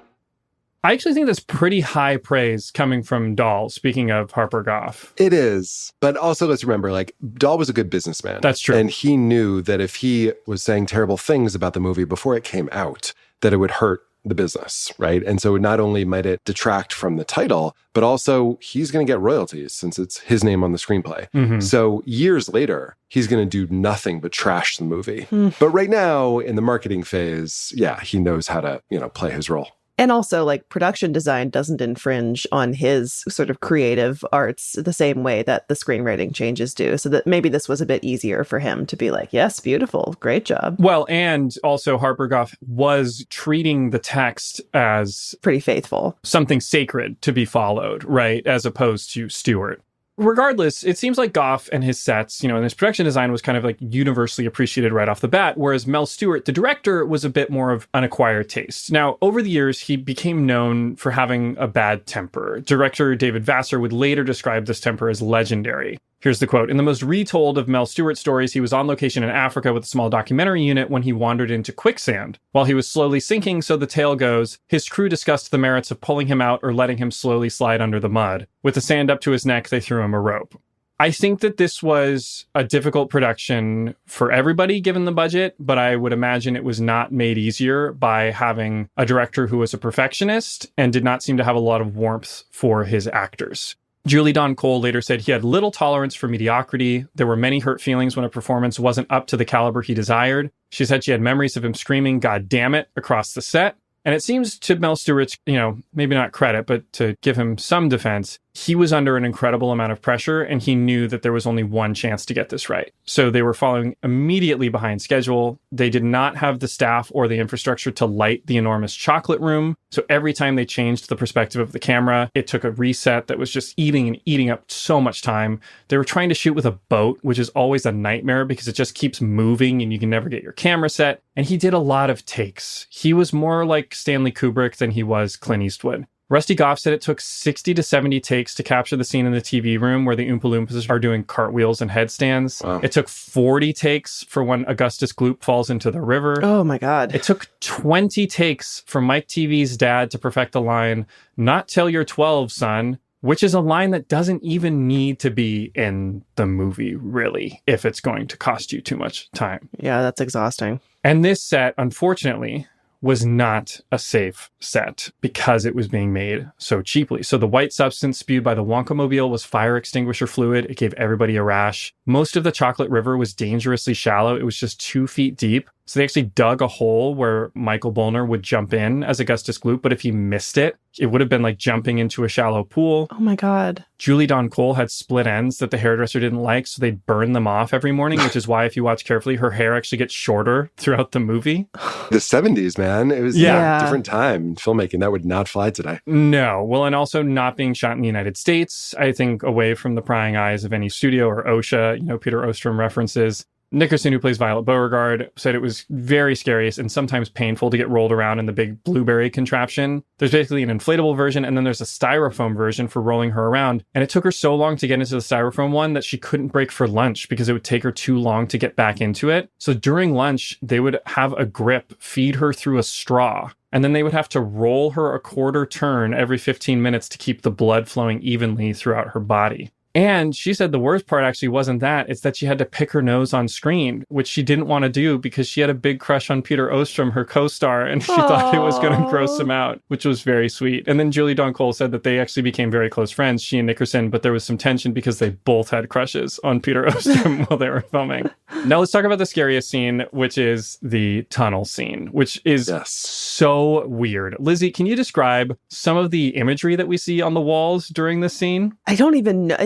I actually think that's pretty high praise coming from Dahl, speaking of Harper Goff. It is. But also let's remember, Dahl was a good businessman. That's true. And he knew that if he was saying terrible things about the movie before it came out, that it would hurt the business, right? And so not only might it detract from the title, but also he's going to get royalties since it's his name on the screenplay. Mm-hmm. So years later, he's going to do nothing but trash the movie. But right now, in the marketing phase, he knows how to, play his role. And also, production design doesn't infringe on his sort of creative arts the same way that the screenwriting changes do. So that maybe this was a bit easier for him to be like, yes, beautiful, great job. Well, and also Harper Goff was treating the text as pretty faithful, something sacred to be followed, right? As opposed to Stewart. Regardless, it seems like Goff and his sets, and his production design was kind of universally appreciated right off the bat, whereas Mel Stewart, the director, was a bit more of an acquired taste. Now, over the years, he became known for having a bad temper. Director David Vassar would later describe this temper as legendary. Here's the quote. In the most retold of Mel Stewart's stories, he was on location in Africa with a small documentary unit when he wandered into quicksand. While he was slowly sinking, so the tale goes, his crew discussed the merits of pulling him out or letting him slowly slide under the mud. With the sand up to his neck, they threw him a rope. I think that this was a difficult production for everybody given the budget, but I would imagine it was not made easier by having a director who was a perfectionist and did not seem to have a lot of warmth for his actors. Julie Don Cole later said he had little tolerance for mediocrity. There were many hurt feelings when a performance wasn't up to the caliber he desired. She said she had memories of him screaming, "God damn it," across the set. And it seems to Mel Stewart's, maybe not credit, but to give him some defense, he was under an incredible amount of pressure and he knew that there was only one chance to get this right. So they were following immediately behind schedule. They did not have the staff or the infrastructure to light the enormous chocolate room. So every time they changed the perspective of the camera, it took a reset that was just eating up so much time. They were trying to shoot with a boat, which is always a nightmare because it just keeps moving and you can never get your camera set. And he did a lot of takes. He was more like Stanley Kubrick than he was Clint Eastwood. Rusty Goff said it took 60 to 70 takes to capture the scene in the TV room where the Oompa Loompas are doing cartwheels and headstands. Wow. It took 40 takes for when Augustus Gloop falls into the river. Oh my God. It took 20 takes for Mike TV's dad to perfect the line, "Not till you're 12, son," which is a line that doesn't even need to be in the movie, really, if it's going to cost you too much time. Yeah, that's exhausting. And this set, unfortunately, was not a safe set because it was being made so cheaply. So the white substance spewed by the Wonka-mobile was fire extinguisher fluid. It gave everybody a rash. Most of the chocolate river was dangerously shallow. It was just 2 feet deep. So they actually dug a hole where Michael Bolner would jump in as Augustus Gloop, but if he missed it, it would have been like jumping into a shallow pool. Oh my God. Julie Don Cole had split ends that the hairdresser didn't like, so they'd burn them off every morning, which is why if you watch carefully, her hair actually gets shorter throughout the movie. The 70s, man. It was Yeah. a different time. Filmmaking, that would not fly today. No. Well, and also not being shot in the United States, I think away from the prying eyes of any studio or OSHA, Peter Ostrom references. Nickerson, who plays Violet Beauregard, said it was very scary and sometimes painful to get rolled around in the big blueberry contraption. There's basically an inflatable version, and then there's a styrofoam version for rolling her around. And it took her so long to get into the styrofoam one that she couldn't break for lunch because it would take her too long to get back into it. So during lunch, they would have a grip feed her through a straw. And then they would have to roll her a quarter turn every 15 minutes to keep the blood flowing evenly throughout her body. And she said the worst part actually wasn't that. It's that she had to pick her nose on screen, which she didn't want to do because she had a big crush on Peter Ostrom, her co-star, and she thought it was going to gross him out, which was very sweet. And then Julie Don Cole said that they actually became very close friends, she and Nickerson, but there was some tension because they both had crushes on Peter Ostrom while they were filming. Now let's talk about the scariest scene, which is the tunnel scene, which is so weird. Lizzie, can you describe some of the imagery that we see on the walls during this scene? I don't even know.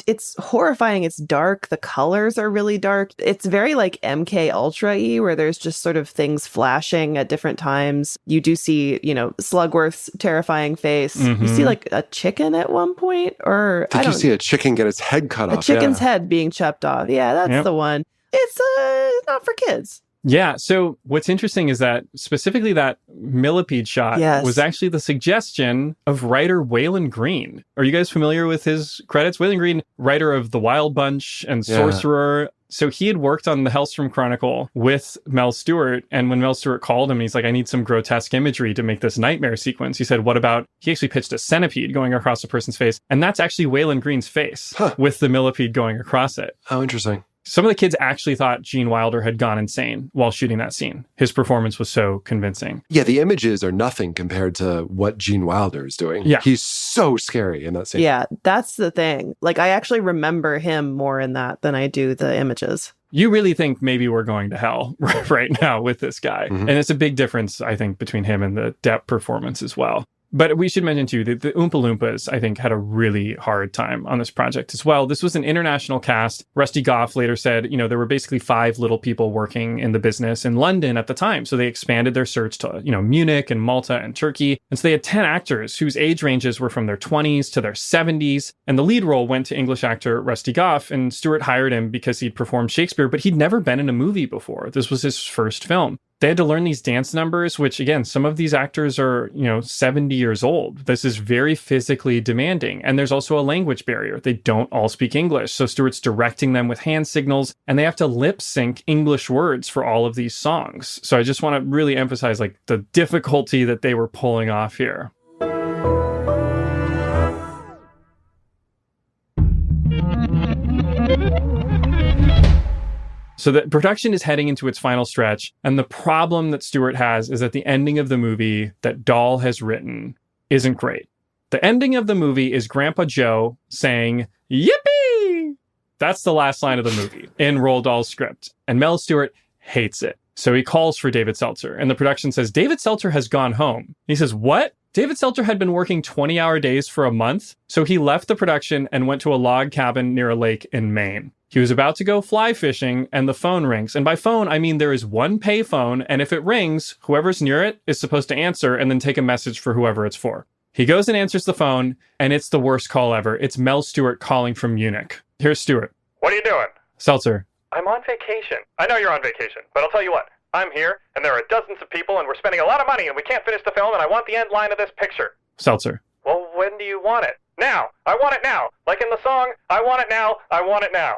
It's horrifying. It's dark. The colors are really dark. It's very like MK Ultra-y, where there's just sort of things flashing at different times. You do see, Slugworth's terrifying face. Mm-hmm. You see like a chicken at one point, or Did you see a chicken get its head cut off? A chicken's head being chopped off. Yeah, that's the one. It's not for kids. Yeah. So what's interesting is that specifically that millipede shot was actually the suggestion of writer Waylon Green. Are you guys familiar with his credits? Waylon Green, writer of The Wild Bunch and Sorcerer. So he had worked on the Hellstrom Chronicle with Mel Stewart. And when Mel Stewart called him, he's like, I need some grotesque imagery to make this nightmare sequence. He said, what about, he actually pitched a centipede going across a person's face. And that's actually Waylon Green's face with the millipede going across it. Oh, interesting. Some of the kids actually thought Gene Wilder had gone insane while shooting that scene. His performance was so convincing. Yeah, the images are nothing compared to what Gene Wilder is doing. Yeah. He's so scary in that scene. Yeah, that's the thing. Like, I actually remember him more in that than I do the images. You really think maybe we're going to hell right now with this guy. Mm-hmm. And it's a big difference, I think, between him and the Depp performance as well. But we should mention, too, that the Oompa Loompas, I think, had a really hard time on this project as well. This was an international cast. Rusty Goff later said, there were basically 5 little people working in the business in London at the time. So they expanded their search to, Munich and Malta and Turkey. And so they had 10 actors whose age ranges were from their 20s to their 70s. And the lead role went to English actor Rusty Goff. And Stewart hired him because he'd performed Shakespeare, but he'd never been in a movie before. This was his first film. They had to learn these dance numbers, which again, some of these actors are, 70 years old. This is very physically demanding. And there's also a language barrier. They don't all speak English. So Stewart's directing them with hand signals, and they have to lip sync English words for all of these songs. So I just want to really emphasize like the difficulty that they were pulling off here. So the production is heading into its final stretch, and the problem that Stewart has is that the ending of the movie that Dahl has written isn't great. The ending of the movie is Grandpa Joe saying, "Yippee!" That's the last line of the movie in Roald Dahl's script, and Mel Stewart hates it. So he calls for David Seltzer, and the production says, "David Seltzer has gone home." He says, "What?" David Seltzer had been working 20-hour days for a month, so he left the production and went to a log cabin near a lake in Maine. He was about to go fly fishing, and the phone rings. And by phone, I mean there is one pay phone, and if it rings, whoever's near it is supposed to answer and then take a message for whoever it's for. He goes and answers the phone, and it's the worst call ever. It's Mel Stewart calling from Munich. Here's Stewart. "What are you doing?" Seltzer. "I'm on vacation." "I know you're on vacation, but I'll tell you what. I'm here, and there are dozens of people, and we're spending a lot of money, and we can't finish the film, and I want the end line of this picture." Seltzer. "Well, when do you want it?" "Now. I want it now. Like in the song, I want it now. I want it now."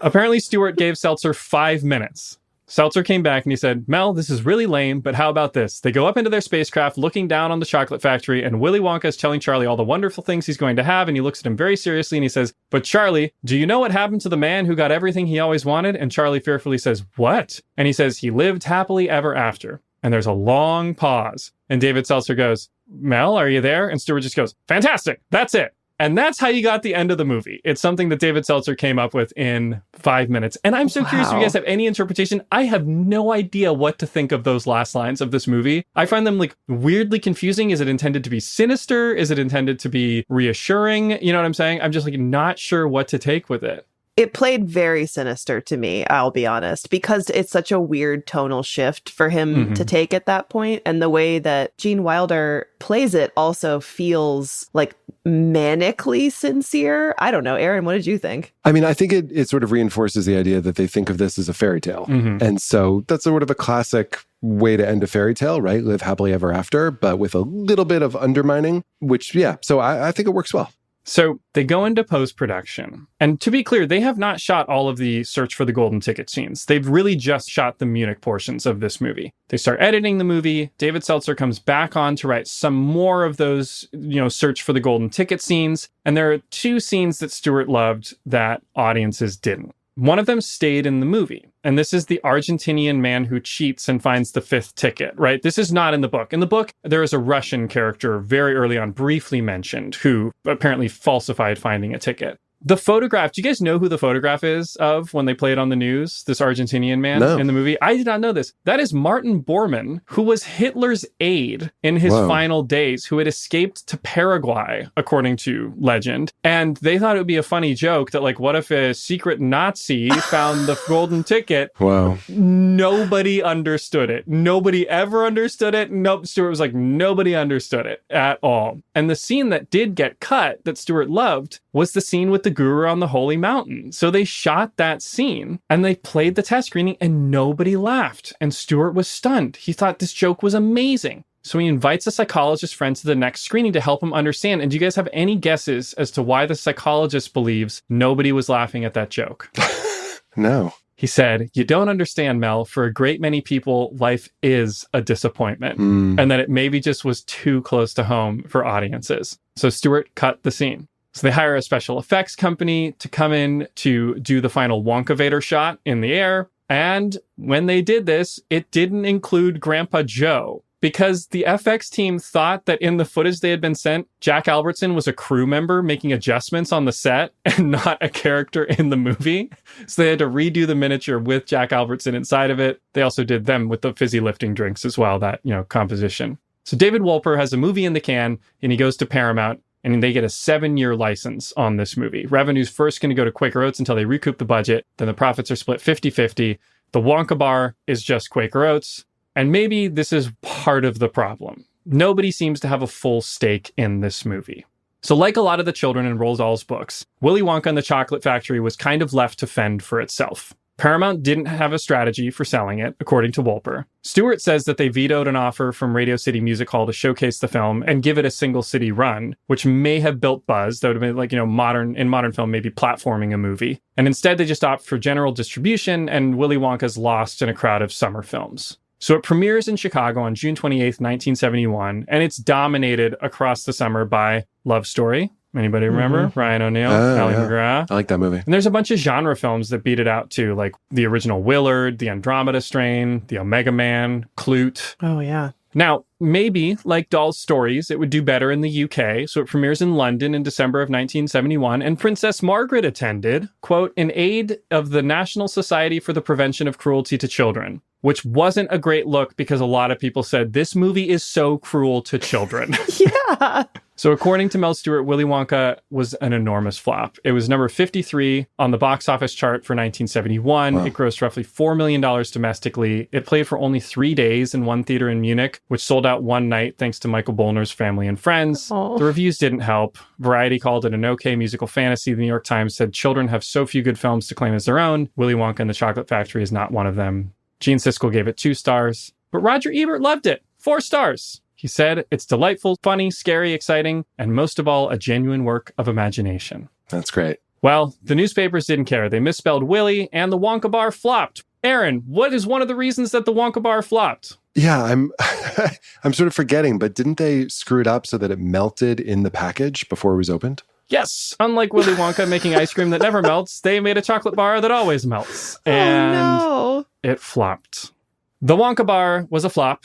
Apparently, Stewart gave Seltzer 5 minutes. Seltzer came back and he said, "Mel, this is really lame, but how about this?" They go up into their spacecraft looking down on the chocolate factory, and Willy Wonka is telling Charlie all the wonderful things he's going to have, and he looks at him very seriously and he says, "But Charlie, do you know what happened to the man who got everything he always wanted?" And Charlie fearfully says, "What?" And he says, "He lived happily ever after." And there's a long pause. And David Seltzer goes, "Mel, are you there?" And Stewart just goes, "Fantastic. That's it." And that's how you got the end of the movie. It's something that David Seltzer came up with in 5 minutes. And I'm so curious if you guys have any interpretation. I have no idea what to think of those last lines of this movie. I find them like weirdly confusing. Is it intended to be sinister? Is it intended to be reassuring? You know what I'm saying? I'm just like not sure what to take with it. It played very sinister to me, I'll be honest, because it's such a weird tonal shift for him to take at that point. And the way that Gene Wilder plays it also feels like manically sincere. I don't know. Aaron, what did you think? I mean, I think it sort of reinforces the idea that they think of this as a fairy tale. And so that's sort of a classic way to end a fairy tale, right? Live happily ever after, but with a little bit of undermining, which, yeah. So I think it works well. So they go into post-production. And to be clear, they have not shot all of the search for the golden ticket scenes. They've really just shot the Munich portions of this movie. They start editing the movie. David Seltzer comes back on to write some more of those, search for the golden ticket scenes. And there are 2 scenes that Stewart loved that audiences didn't. One of them stayed in the movie, and this is the Argentinian man who cheats and finds the 5th ticket, right? This is not in the book. In the book, there is a Russian character very early on briefly mentioned who apparently falsified finding a ticket. The photograph, do you guys know who the photograph is of when they play it on the news? This Argentinian man in the movie? I did not know this. That is Martin Bormann, who was Hitler's aide in his final days, who had escaped to Paraguay, according to legend. And they thought it would be a funny joke that, like, what if a secret Nazi found the golden ticket? Wow. Nobody understood it. Nobody ever understood it. Nope. Stewart was like, nobody understood it at all. And the scene that did get cut that Stewart loved was the scene with the guru on the holy mountain. So they shot that scene and they played the test screening and nobody laughed. And Stewart was stunned. He thought this joke was amazing. So he invites a psychologist friend to the next screening to help him understand. And do you guys have any guesses as to why the psychologist believes nobody was laughing at that joke? No. He said, "You don't understand, Mel. For a great many people, life is a disappointment." And that it maybe just was too close to home for audiences. So Stewart cut the scene. So they hire a special effects company to come in to do the final Wonkavator shot in the air. And when they did this, it didn't include Grandpa Joe because the FX team thought that in the footage they had been sent, Jack Albertson was a crew member making adjustments on the set and not a character in the movie. So they had to redo the miniature with Jack Albertson inside of it. They also did them with the fizzy lifting drinks as well, that, composition. So David Wolper has a movie in the can and he goes to Paramount. And they get a 7-year license on this movie. Revenue's first going to go to Quaker Oats until they recoup the budget. Then the profits are split 50-50. The Wonka bar is just Quaker Oats. And maybe this is part of the problem. Nobody seems to have a full stake in this movie. So like a lot of the children in Roald Dahl's books, Willy Wonka and the Chocolate Factory was kind of left to fend for itself. Paramount didn't have a strategy for selling it, according to Wolper. Stewart says that they vetoed an offer from Radio City Music Hall to showcase the film and give it a single city run, which may have built buzz. That would have been modern film, maybe platforming a movie. And instead, they just opt for general distribution, and Willy Wonka's lost in a crowd of summer films. So it premieres in Chicago on June 28th, 1971, and it's dominated across the summer by Love Story. Anybody remember? Ryan O'Neal, Ally McGrath. I like that movie. And there's a bunch of genre films that beat it out too, like the original Willard, the Andromeda Strain, the Omega Man, Clute. Oh, yeah. Now, maybe, like Doll's Stories, it would do better in the UK, so it premieres in London in December of 1971, and Princess Margaret attended, quote, in aid of the National Society for the Prevention of Cruelty to Children, which wasn't a great look because a lot of people said, this movie is so cruel to children. Yeah. So according to Mel Stewart, Willy Wonka was an enormous flop. It was number 53 on the box office chart for 1971. Wow. It grossed roughly $4 million domestically. It played for only 3 days in one theater in Munich, which sold out one night thanks to Michael Bollner's family and friends. Oh. The reviews didn't help. Variety called it an okay musical fantasy. The New York Times said children have so few good films to claim as their own. Willy Wonka and the Chocolate Factory is not one of them. Gene Siskel gave it 2 stars, but Roger Ebert loved it. 4 stars. He said, it's delightful, funny, scary, exciting, and most of all, a genuine work of imagination. That's great. Well, the newspapers didn't care. They misspelled Willy, and the Wonka bar flopped. Aaron, what is one of the reasons that the Wonka bar flopped? Yeah, I'm sort of forgetting, but didn't they screw it up so that it melted in the package before it was opened? Yes. Unlike Willy Wonka making ice cream that never melts, they made a chocolate bar that always melts. And it flopped. The Wonka bar was a flop.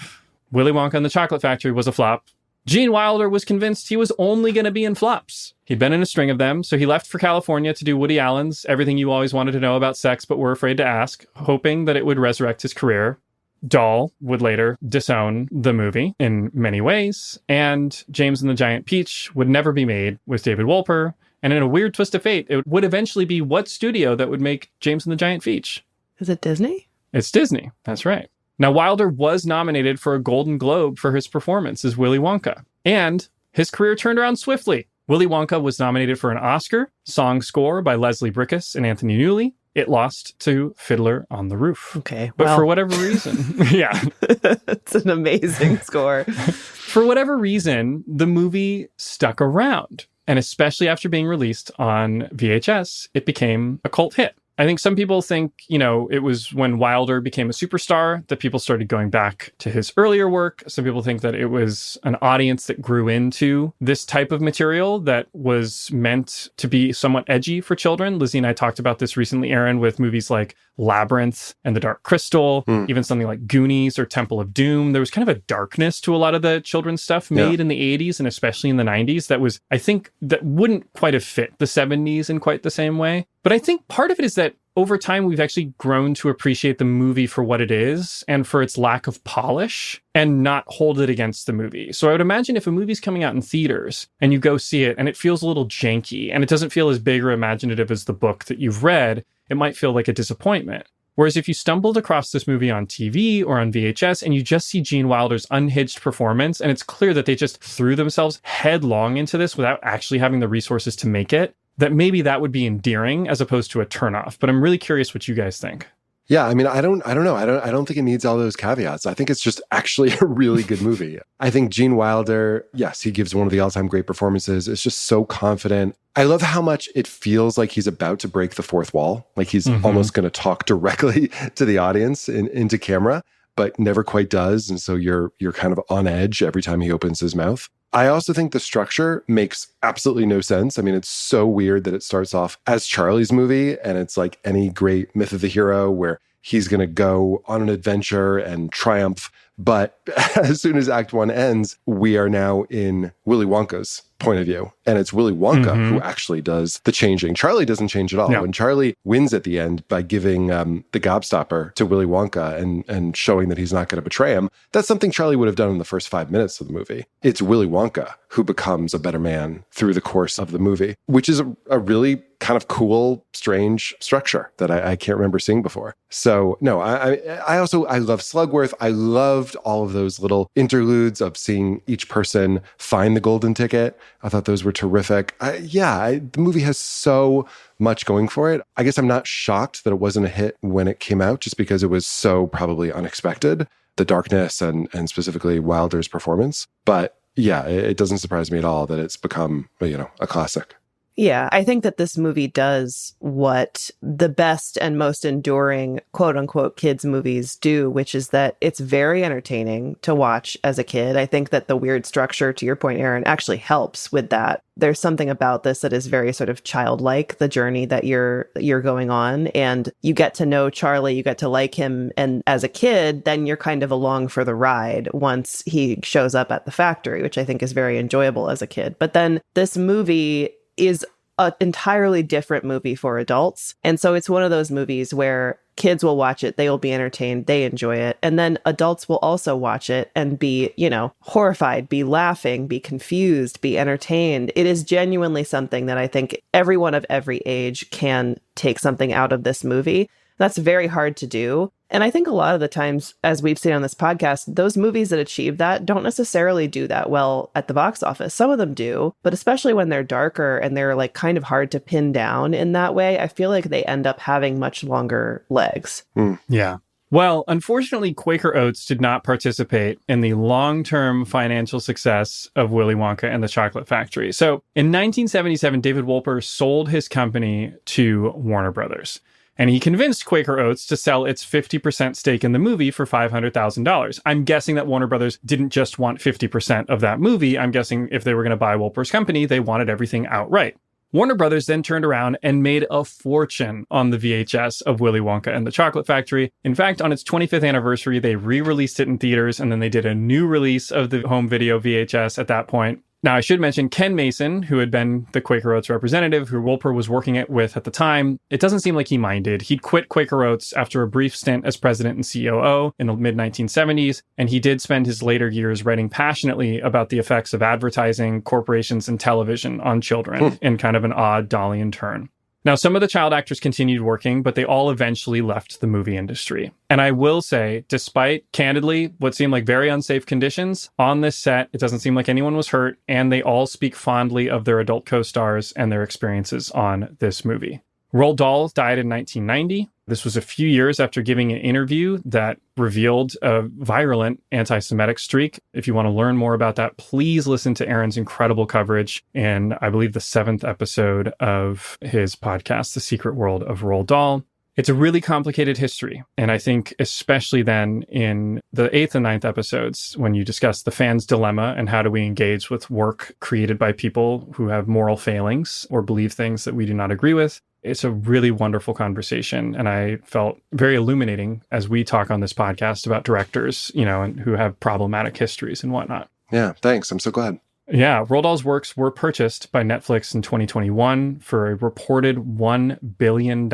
Willy Wonka and the Chocolate Factory was a flop. Gene Wilder was convinced he was only going to be in flops. He'd been in a string of them, so he left for California to do Woody Allen's Everything You Always Wanted to Know About Sex But Were Afraid to Ask, hoping that it would resurrect his career. Doll would later disown the movie in many ways, and James and the Giant Peach would never be made with David Wolper, and in a weird twist of fate, it would eventually be what studio that would make James and the Giant Peach? Is it Disney? It's Disney, that's right. Now, Wilder was nominated for a Golden Globe for his performance as Willy Wonka, and his career turned around swiftly. Willy Wonka was nominated for an Oscar, song score by Leslie Bricusse and Anthony Newley. It lost to Fiddler on the Roof. Okay. But for whatever reason, yeah. It's an amazing score. For whatever reason, the movie stuck around. And especially after being released on VHS, it became a cult hit. I think some people think, it was when Wilder became a superstar that people started going back to his earlier work. Some people think that it was an audience that grew into this type of material that was meant to be somewhat edgy for children. Lizzie and I talked about this recently, Aaron, with movies like Labyrinth and The Dark Crystal, even something like Goonies or Temple of Doom. There was kind of a darkness to a lot of the children's stuff made in the 80s and especially in the 90s that was, I think, that wouldn't quite have fit the 70s in quite the same way. But I think part of it is that over time, we've actually grown to appreciate the movie for what it is and for its lack of polish and not hold it against the movie. So I would imagine if a movie's coming out in theaters and you go see it and it feels a little janky and it doesn't feel as big or imaginative as the book that you've read, it might feel like a disappointment. Whereas if you stumbled across this movie on TV or on VHS and you just see Gene Wilder's unhinged performance and it's clear that they just threw themselves headlong into this without actually having the resources to make it, that maybe that would be endearing as opposed to a turnoff. But I'm really curious what you guys think. Yeah, I mean, I don't know. I don't think it needs all those caveats. I think it's just actually a really good movie. I think Gene Wilder, yes, he gives one of the all-time great performances. It's just so confident. I love how much it feels like he's about to break the fourth wall. Like he's almost going to talk directly to the audience into camera, but never quite does. And so you're kind of on edge every time he opens his mouth. I also think the structure makes absolutely no sense. I mean, it's so weird that it starts off as Charlie's movie, and it's like any great myth of the hero where he's going to go on an adventure and triumph. But as soon as Act 1 ends, we are now in Willy Wonka's point of view. And it's Willy Wonka who actually does the changing. Charlie doesn't change at all. No. When Charlie wins at the end by giving the gobstopper to Willy Wonka and showing that he's not going to betray him, that's something Charlie would have done in the first 5 minutes of the movie. It's Willy Wonka who becomes a better man through the course of the movie, which is a really kind of cool, strange structure that I can't remember seeing before. So no, I love Slugworth. I love loved all of those little interludes of seeing each person find the golden ticket. I thought those were terrific. The movie has so much going for it. I guess I'm not shocked that it wasn't a hit when it came out, just because it was so probably unexpected, the darkness and specifically Wilder's performance. But yeah, it doesn't surprise me at all that it's become, a classic. Yeah, I think that this movie does what the best and most enduring quote unquote kids movies do, which is that it's very entertaining to watch as a kid. I think that the weird structure, to your point, Aaron, actually helps with that. There's something about this that is very sort of childlike, the journey that you're going on, and you get to know Charlie, you get to like him, and as a kid, then you're kind of along for the ride once he shows up at the factory, which I think is very enjoyable as a kid. But then this movie is an entirely different movie for adults. And so it's one of those movies where kids will watch it, they will be entertained, they enjoy it. And then adults will also watch it and be, horrified, be laughing, be confused, be entertained. It is genuinely something that I think everyone of every age can take something out of this movie. That's very hard to do. And I think a lot of the times, as we've seen on this podcast, those movies that achieve that don't necessarily do that well at the box office. Some of them do, but especially when they're darker and they're like kind of hard to pin down in that way, I feel like they end up having much longer legs. Yeah. Well, unfortunately, Quaker Oats did not participate in the long-term financial success of Willy Wonka and the Chocolate Factory. So in 1977, David Wolper sold his company to Warner Brothers. And he convinced Quaker Oats to sell its 50% stake in the movie for $500,000. I'm guessing that Warner Brothers didn't just want 50% of that movie. I'm guessing if they were going to buy Wolper's company, they wanted everything outright. Warner Brothers then turned around and made a fortune on the VHS of Willy Wonka and the Chocolate Factory. In fact, on its 25th anniversary, they re-released it in theaters, and then they did a new release of the home video VHS at that point. Now, I should mention Ken Mason, who had been the Quaker Oats representative, who Wolper was working with at the time. It doesn't seem like he minded. He'd quit Quaker Oats after a brief stint as president and COO in the mid-1970s, and he did spend his later years writing passionately about the effects of advertising, corporations, and television on children in kind of an odd Dalian turn. Now, some of the child actors continued working, but they all eventually left the movie industry. And I will say, despite, candidly, what seemed like very unsafe conditions, on this set, it doesn't seem like anyone was hurt, and they all speak fondly of their adult co-stars and their experiences on this movie. Roald Dahl died in 1990. This was a few years after giving an interview that revealed a virulent anti-Semitic streak. If you want to learn more about that, please listen to Aaron's incredible coverage in, I believe, the 7th episode of his podcast, The Secret World of Roald Dahl. It's a really complicated history. And I think especially then in the 8th and 9th episodes, when you discuss the fan's dilemma and how do we engage with work created by people who have moral failings or believe things that we do not agree with, it's a really wonderful conversation. And I felt very illuminating as we talk on this podcast about directors, and who have problematic histories and whatnot. Yeah, thanks. I'm so glad. Yeah, Roald Dahl's works were purchased by Netflix in 2021 for a reported $1 billion.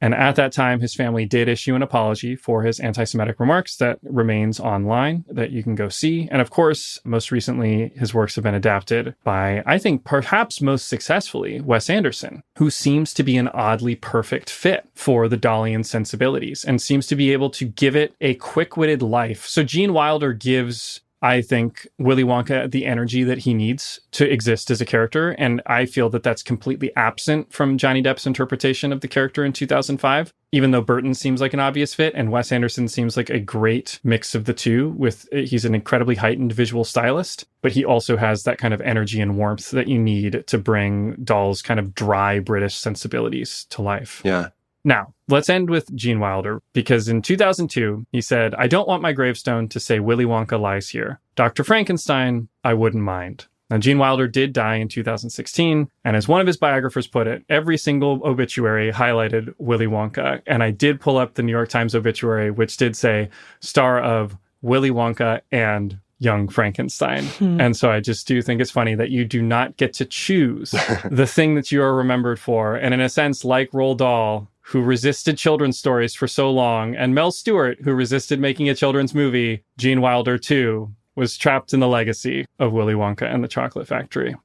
And at that time, his family did issue an apology for his anti-Semitic remarks that remains online, that you can go see. And of course, most recently, his works have been adapted by, I think, perhaps most successfully, Wes Anderson, who seems to be an oddly perfect fit for the Dalian sensibilities and seems to be able to give it a quick-witted life. So Gene Wilder gives, I think, Willy Wonka the energy that he needs to exist as a character. And I feel that that's completely absent from Johnny Depp's interpretation of the character in 2005, even though Burton seems like an obvious fit and Wes Anderson seems like a great mix of the two. He's an incredibly heightened visual stylist, but he also has that kind of energy and warmth that you need to bring Dahl's kind of dry British sensibilities to life. Yeah. Now, let's end with Gene Wilder, because in 2002, he said, "I don't want my gravestone to say Willy Wonka lies here. Dr. Frankenstein, I wouldn't mind." Now, Gene Wilder did die in 2016, and as one of his biographers put it, every single obituary highlighted Willy Wonka. And I did pull up the New York Times obituary, which did say, star of Willy Wonka and Young Frankenstein. And so I just do think it's funny that you do not get to choose the thing that you are remembered for. And in a sense, like Roald Dahl, who resisted children's stories for so long, and Mel Stewart, who resisted making a children's movie, Gene Wilder, too, was trapped in the legacy of Willy Wonka and the Chocolate Factory.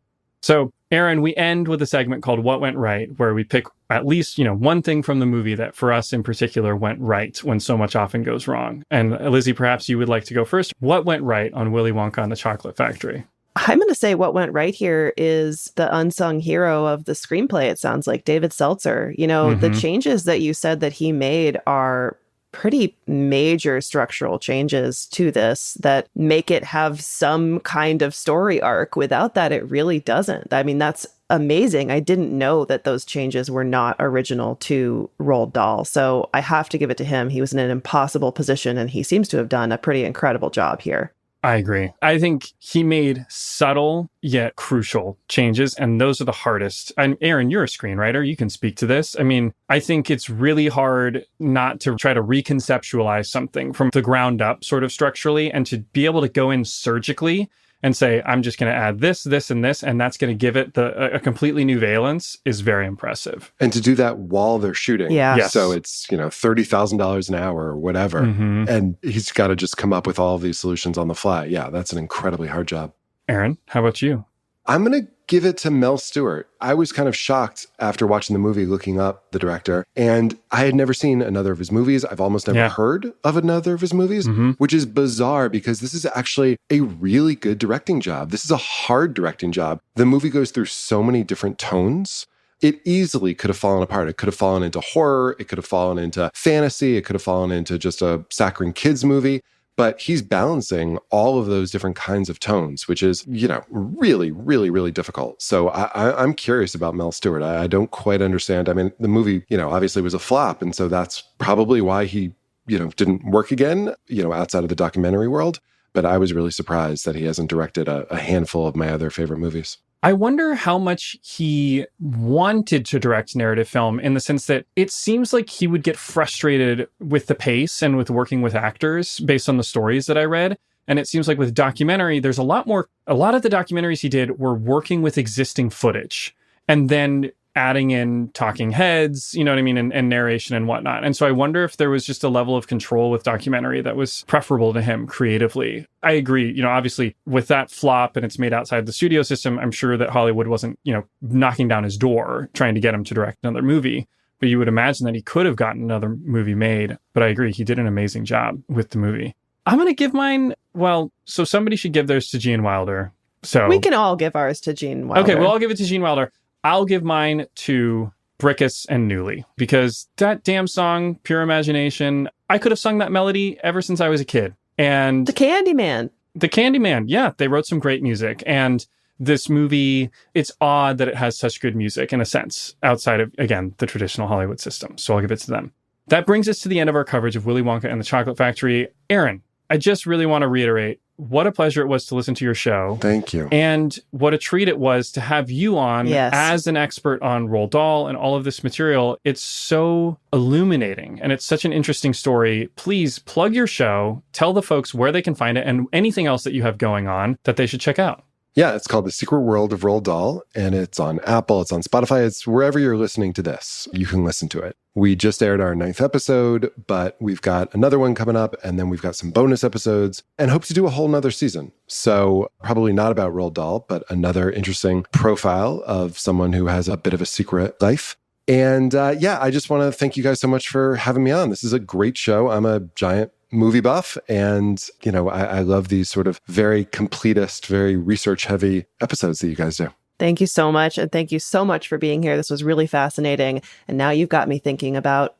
So Aaron, we end with a segment called What Went Right, where we pick at least, one thing from the movie that for us in particular went right when so much often goes wrong. And Lizzie, perhaps you would like to go first. What went right on Willy Wonka and the Chocolate Factory? I'm going to say what went right here is the unsung hero of the screenplay, it sounds like, David Seltzer. The changes that you said that he made are pretty major structural changes to this that make it have some kind of story arc. Without that, it really doesn't. I mean, that's amazing. I didn't know that those changes were not original to Roald Dahl. So I have to give it to him. He was in an impossible position, and he seems to have done a pretty incredible job here. I agree. I think he made subtle yet crucial changes, and those are the hardest. And Aaron, you're a screenwriter. You can speak to this. I mean, I think it's really hard not to try to reconceptualize something from the ground up, sort of structurally, and to be able to go in surgically and say, I'm just going to add this, this, and this, and that's going to give it a completely new valence is very impressive. And to do that while they're shooting. Yeah. Yes. So it's, $30,000 an hour or whatever. And he's got to just come up with all of these solutions on the fly. Yeah, that's an incredibly hard job. Aaron, how about you? I'm going to give it to Mel Stewart. I was kind of shocked after watching the movie, looking up the director, and I had never seen another of his movies. I've almost never heard of another of his movies, which is bizarre because this is actually a really good directing job. This is a hard directing job. The movie goes through so many different tones. It easily could have fallen apart. It could have fallen into horror. It could have fallen into fantasy. It could have fallen into just a saccharine kids movie. But he's balancing all of those different kinds of tones, which is, really, really, really difficult. So I'm curious about Mel Stewart. I don't quite understand. I mean, the movie, obviously was a flop. And so that's probably why he, didn't work again, outside of the documentary world. But I was really surprised that he hasn't directed a handful of my other favorite movies. I wonder how much he wanted to direct narrative film, in the sense that it seems like he would get frustrated with the pace and with working with actors based on the stories that I read. And it seems like with documentary, there's a lot of the documentaries he did were working with existing footage and then adding in talking heads, and narration and whatnot. And so I wonder if there was just a level of control with documentary that was preferable to him creatively. I agree, obviously with that flop and it's made outside the studio system, I'm sure that Hollywood wasn't, knocking down his door trying to get him to direct another movie. But you would imagine that he could have gotten another movie made. But I agree, he did an amazing job with the movie. I'm going to give mine, so somebody should give theirs to Gene Wilder. So we can all give ours to Gene Wilder. Okay, we'll all give it to Gene Wilder. I'll give mine to Brickus and Newley, because that damn song, Pure Imagination, I could have sung that melody ever since I was a kid. And The Candyman. Yeah, they wrote some great music. And this movie, it's odd that it has such good music in a sense, outside of, again, the traditional Hollywood system. So I'll give it to them. That brings us to the end of our coverage of Willy Wonka and the Chocolate Factory. Aaron, I just really want to reiterate what a pleasure it was to listen to your show. Thank you. And what a treat it was to have you on as an expert on Roald Dahl and all of this material. It's so illuminating and it's such an interesting story. Please plug your show, tell the folks where they can find it and anything else that you have going on that they should check out. Yeah, it's called The Secret World of Roald Dahl, and it's on Apple, it's on Spotify, it's wherever you're listening to this. You can listen to it. We just aired our 9th episode, but we've got another one coming up, and then we've got some bonus episodes, and hope to do a whole nother season. So probably not about Roald Dahl, but another interesting profile of someone who has a bit of a secret life. And I just want to thank you guys so much for having me on. This is a great show. I'm a giant movie buff, and I love these sort of very completist, very research heavy episodes that you guys do. Thank you so much, and thank you so much for being here. This was really fascinating, and now you've got me thinking about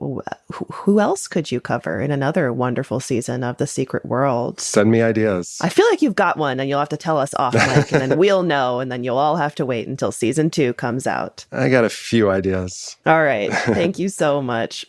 who else could you cover in another wonderful season of The Secret World. Send me ideas. I feel like you've got one, and you'll have to tell us off mic, and then we'll know, and then you'll all have to wait until season 2 comes out. I got a few ideas. All right. Thank you so much.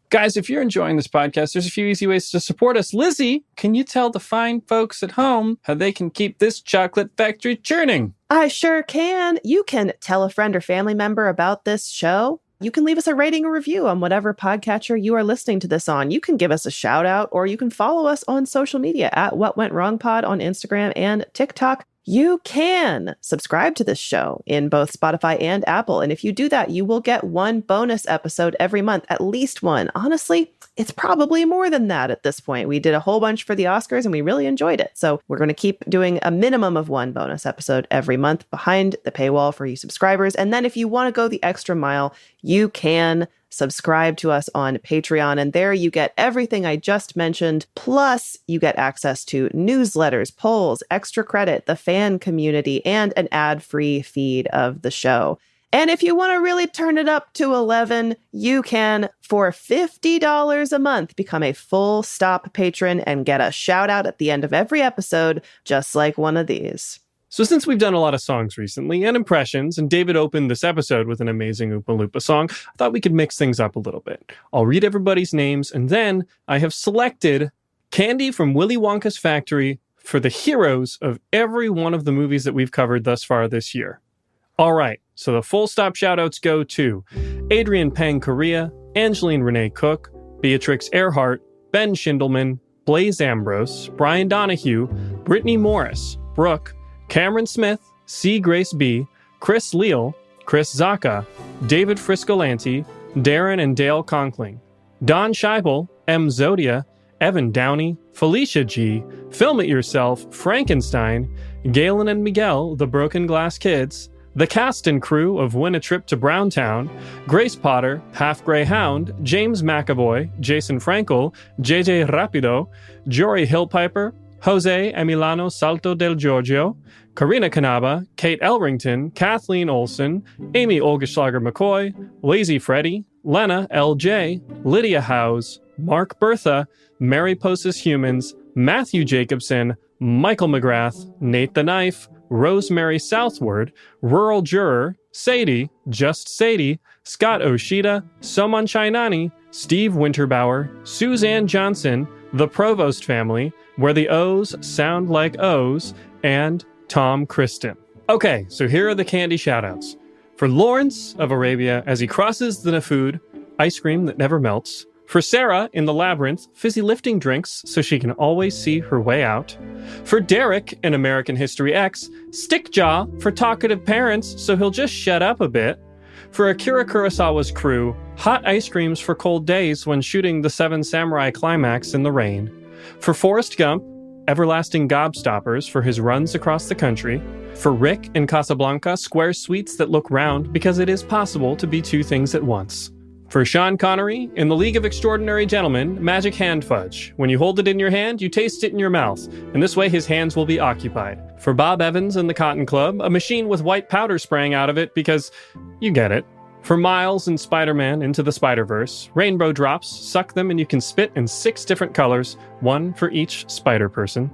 Guys, if you're enjoying this podcast, there's a few easy ways to support us. Lizzie, can you tell the fine folks at home how they can keep this chocolate factory churning? I sure can. You can tell a friend or family member about this show. You can leave us a rating or review on whatever podcatcher you are listening to this on. You can give us a shout out, or you can follow us on social media at What Went Wrong Pod on Instagram and TikTok. you can subscribe to this show in both Spotify and Apple. And if you do that, you will get one bonus episode every month, at least one. Honestly, it's probably more than that at this point. We did a whole bunch for the Oscars and we really enjoyed it. So we're going to keep doing a minimum of one bonus episode every month behind the paywall for you subscribers. And then if you want to go the extra mile, you can subscribe to us on Patreon. And there you get everything I just mentioned. Plus, you get access to newsletters, polls, extra credit, the fan community, and an ad-free feed of the show. And if you want to really turn it up to 11, you can, for $50 a month, become a full stop patron and get a shout out at the end of every episode, just like one of these. So since we've done a lot of songs recently and impressions, and David opened this episode with an amazing Oompa Loompa song, I thought we could mix things up a little bit. I'll read everybody's names, and then I have selected candy from Willy Wonka's factory for the heroes of every one of the movies that we've covered thus far this year. All right, so the full stop shoutouts go to Adrian Pang Correa, Angeline Renee Cook, Beatrix Earhart, Ben Schindelman, Blaze Ambrose, Brian Donahue, Brittany Morris, Brooke, Cameron Smith, C. Grace B., Chris Leal, Chris Zaka, David Friscolanti, Darren and Dale Conkling, Don Scheibel, M. Zodia, Evan Downey, Felicia G., Film It Yourself, Frankenstein, Galen and Miguel, The Broken Glass Kids, the cast and crew of Win a Trip to Browntown, Grace Potter, Half Grey Hound, James McAvoy, Jason Frankel, JJ Rapido, Jory Hillpiper, Jose Emiliano Salto del Giorgio, Karina Kanaba, Kate Elrington, Kathleen Olson, Amy Olgeschlager McCoy, Lazy Freddy, Lena L.J., Lydia Howes, Mark Bertha, Mary Posis Humans, Matthew Jacobson, Michael McGrath, Nate the Knife, Rosemary Southward, Rural Juror, Sadie, Just Sadie, Scott Oshida, Soman Chainani, Steve Winterbauer, Suzanne Johnson, The Provost Family, Where the O's Sound Like O's, and Tom Kristen. Okay, so here are the candy shoutouts. For Lawrence of Arabia as he crosses the Nafud, ice cream that never melts. For Sarah in the Labyrinth, fizzy lifting drinks so she can always see her way out. For Derek in American History X, stick jaw for talkative parents so he'll just shut up a bit. For Akira Kurosawa's crew, hot ice creams for cold days when shooting the Seven Samurai climax in the rain. For Forrest Gump, everlasting gobstoppers for his runs across the country. For Rick in Casablanca, square sweets that look round because it is possible to be two things at once. For Sean Connery, in The League of Extraordinary Gentlemen, magic hand fudge. When you hold it in your hand, you taste it in your mouth, and this way his hands will be occupied. For Bob Evans in The Cotton Club, a machine with white powder spraying out of it because you get it. For Miles in Spider-Man Into the Spider-Verse, rainbow drops, suck them and you can spit in 6 different colors, one for each spider person.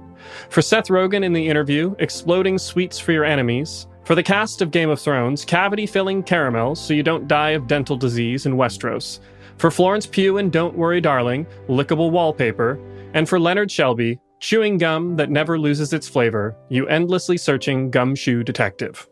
For Seth Rogen in The Interview, exploding sweets for your enemies. For the cast of Game of Thrones, cavity-filling caramels so you don't die of dental disease in Westeros. For Florence Pugh in Don't Worry Darling, lickable wallpaper. And for Leonard Shelby, chewing gum that never loses its flavor, you endlessly searching gumshoe detective.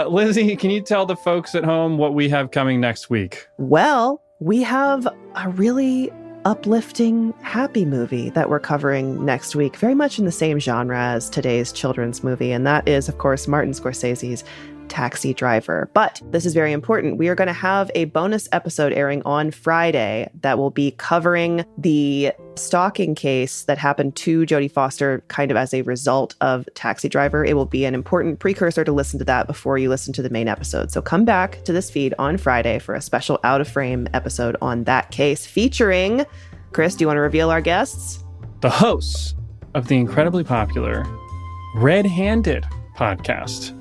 Lizzie, can you tell the folks at home what we have coming next week? Well, we have a really uplifting, happy movie that we're covering next week, very much in the same genre as today's children's movie, and that is, of course, Martin Scorsese's Taxi Driver. But this is very important. We are going to have a bonus episode airing on Friday that will be covering the stalking case that happened to Jodie Foster kind of as a result of Taxi Driver. It will be an important precursor to listen to that before you listen to the main episode. So come back to this feed on Friday for a special Out of Frame episode on that case featuring, Chris, do you want to reveal our guests? The hosts of the incredibly popular Red Handed podcast,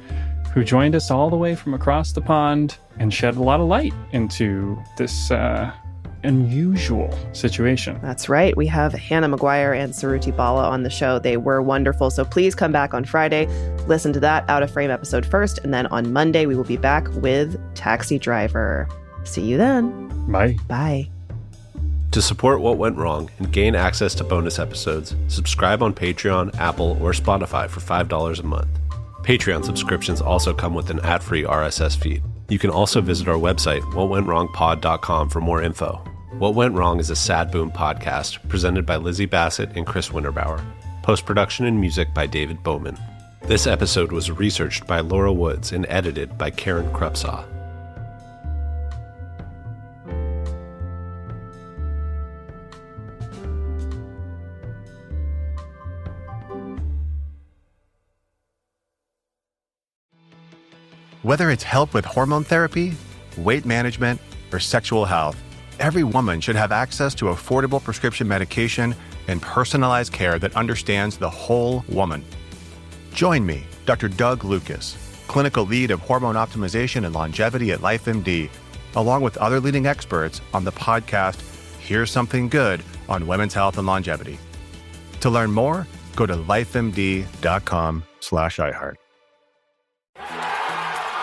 who joined us all the way from across the pond and shed a lot of light into this unusual situation. That's right. We have Hannah McGuire and Suruthi Bala on the show. They were wonderful. So please come back on Friday, listen to that Out of Frame episode first, and then on Monday we will be back with Taxi Driver. See you then. Bye. Bye. To support What Went Wrong and gain access to bonus episodes, subscribe on Patreon, Apple, or Spotify for $5 a month. Patreon subscriptions also come with an ad-free RSS feed. You can also visit our website, whatwentwrongpod.com, for more info. What Went Wrong is a Sad Boom podcast presented by Lizzie Bassett and Chris Winterbauer. Post-production and music by David Bowman. This episode was researched by Laura Woods and edited by Karen Krupsaw. Whether it's help with hormone therapy, weight management, or sexual health, every woman should have access to affordable prescription medication and personalized care that understands the whole woman. Join me, Dr. Doug Lucas, clinical lead of hormone optimization and longevity at LifeMD, along with other leading experts on the podcast Here's Something Good on Women's Health and Longevity. To learn more, go to lifemd.com/iHeart.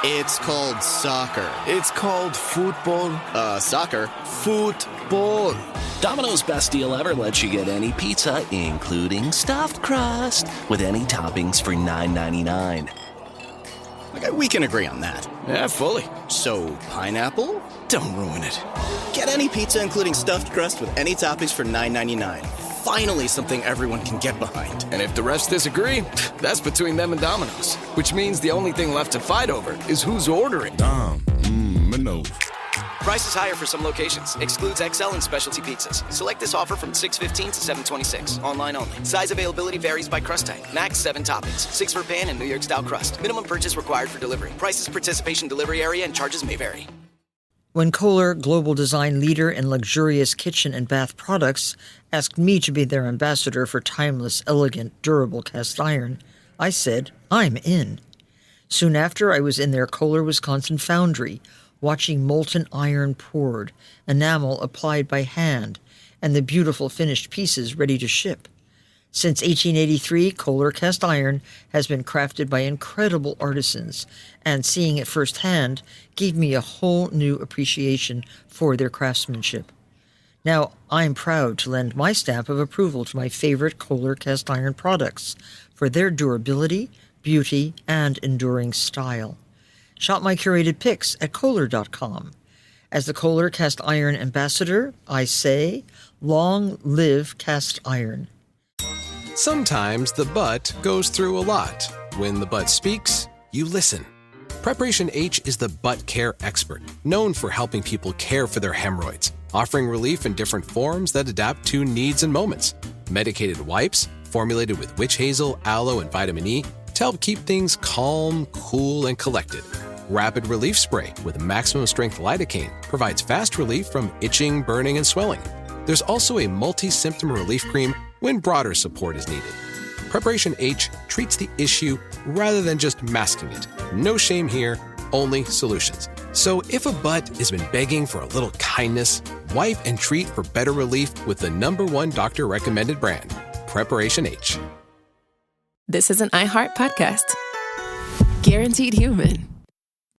It's called soccer. It's called football. Soccer. Football. Domino's Best Deal Ever lets you get any pizza, including stuffed crust, with any toppings for $9.99. Okay, we can agree on that. Yeah, fully. So, pineapple? Don't ruin it. Get any pizza, including stuffed crust, with any toppings for $9.99. Finally something everyone can get behind. And if the refs disagree, that's between them and Domino's. Which means the only thing left to fight over is who's ordering. Domino's. Price is higher for some locations. Excludes XL and specialty pizzas. Select this offer from 6/15 to 7/26. Online only. Size availability varies by crust type. Max 7 toppings. 6 for pan and New York style crust. Minimum purchase required for delivery. Prices, participation, delivery area, and charges may vary. When Kohler, global design leader in luxurious kitchen and bath products, asked me to be their ambassador for timeless, elegant, durable cast iron, I said, I'm in. Soon after, I was in their Kohler, Wisconsin foundry, watching molten iron poured, enamel applied by hand, and the beautiful finished pieces ready to ship. Since 1883, Kohler cast iron has been crafted by incredible artisans, and seeing it firsthand gave me a whole new appreciation for their craftsmanship. Now, I'm proud to lend my stamp of approval to my favorite Kohler cast iron products for their durability, beauty, and enduring style. Shop my curated picks at Kohler.com. As the Kohler cast iron ambassador, I say, long live cast iron. Sometimes the butt goes through a lot. When the butt speaks, you listen. Preparation H is the butt care expert, known for helping people care for their hemorrhoids, offering relief in different forms that adapt to needs and moments. Medicated wipes, formulated with witch hazel, aloe, and vitamin E, to help keep things calm, cool, and collected. Rapid Relief Spray with maximum strength lidocaine provides fast relief from itching, burning, and swelling. There's also a multi-symptom relief cream when broader support is needed. Preparation H treats the issue rather than just masking it. No shame here, only solutions. So if a butt has been begging for a little kindness, wipe and treat for better relief with the #1 doctor-recommended brand, Preparation H. This is an iHeart podcast. Guaranteed human.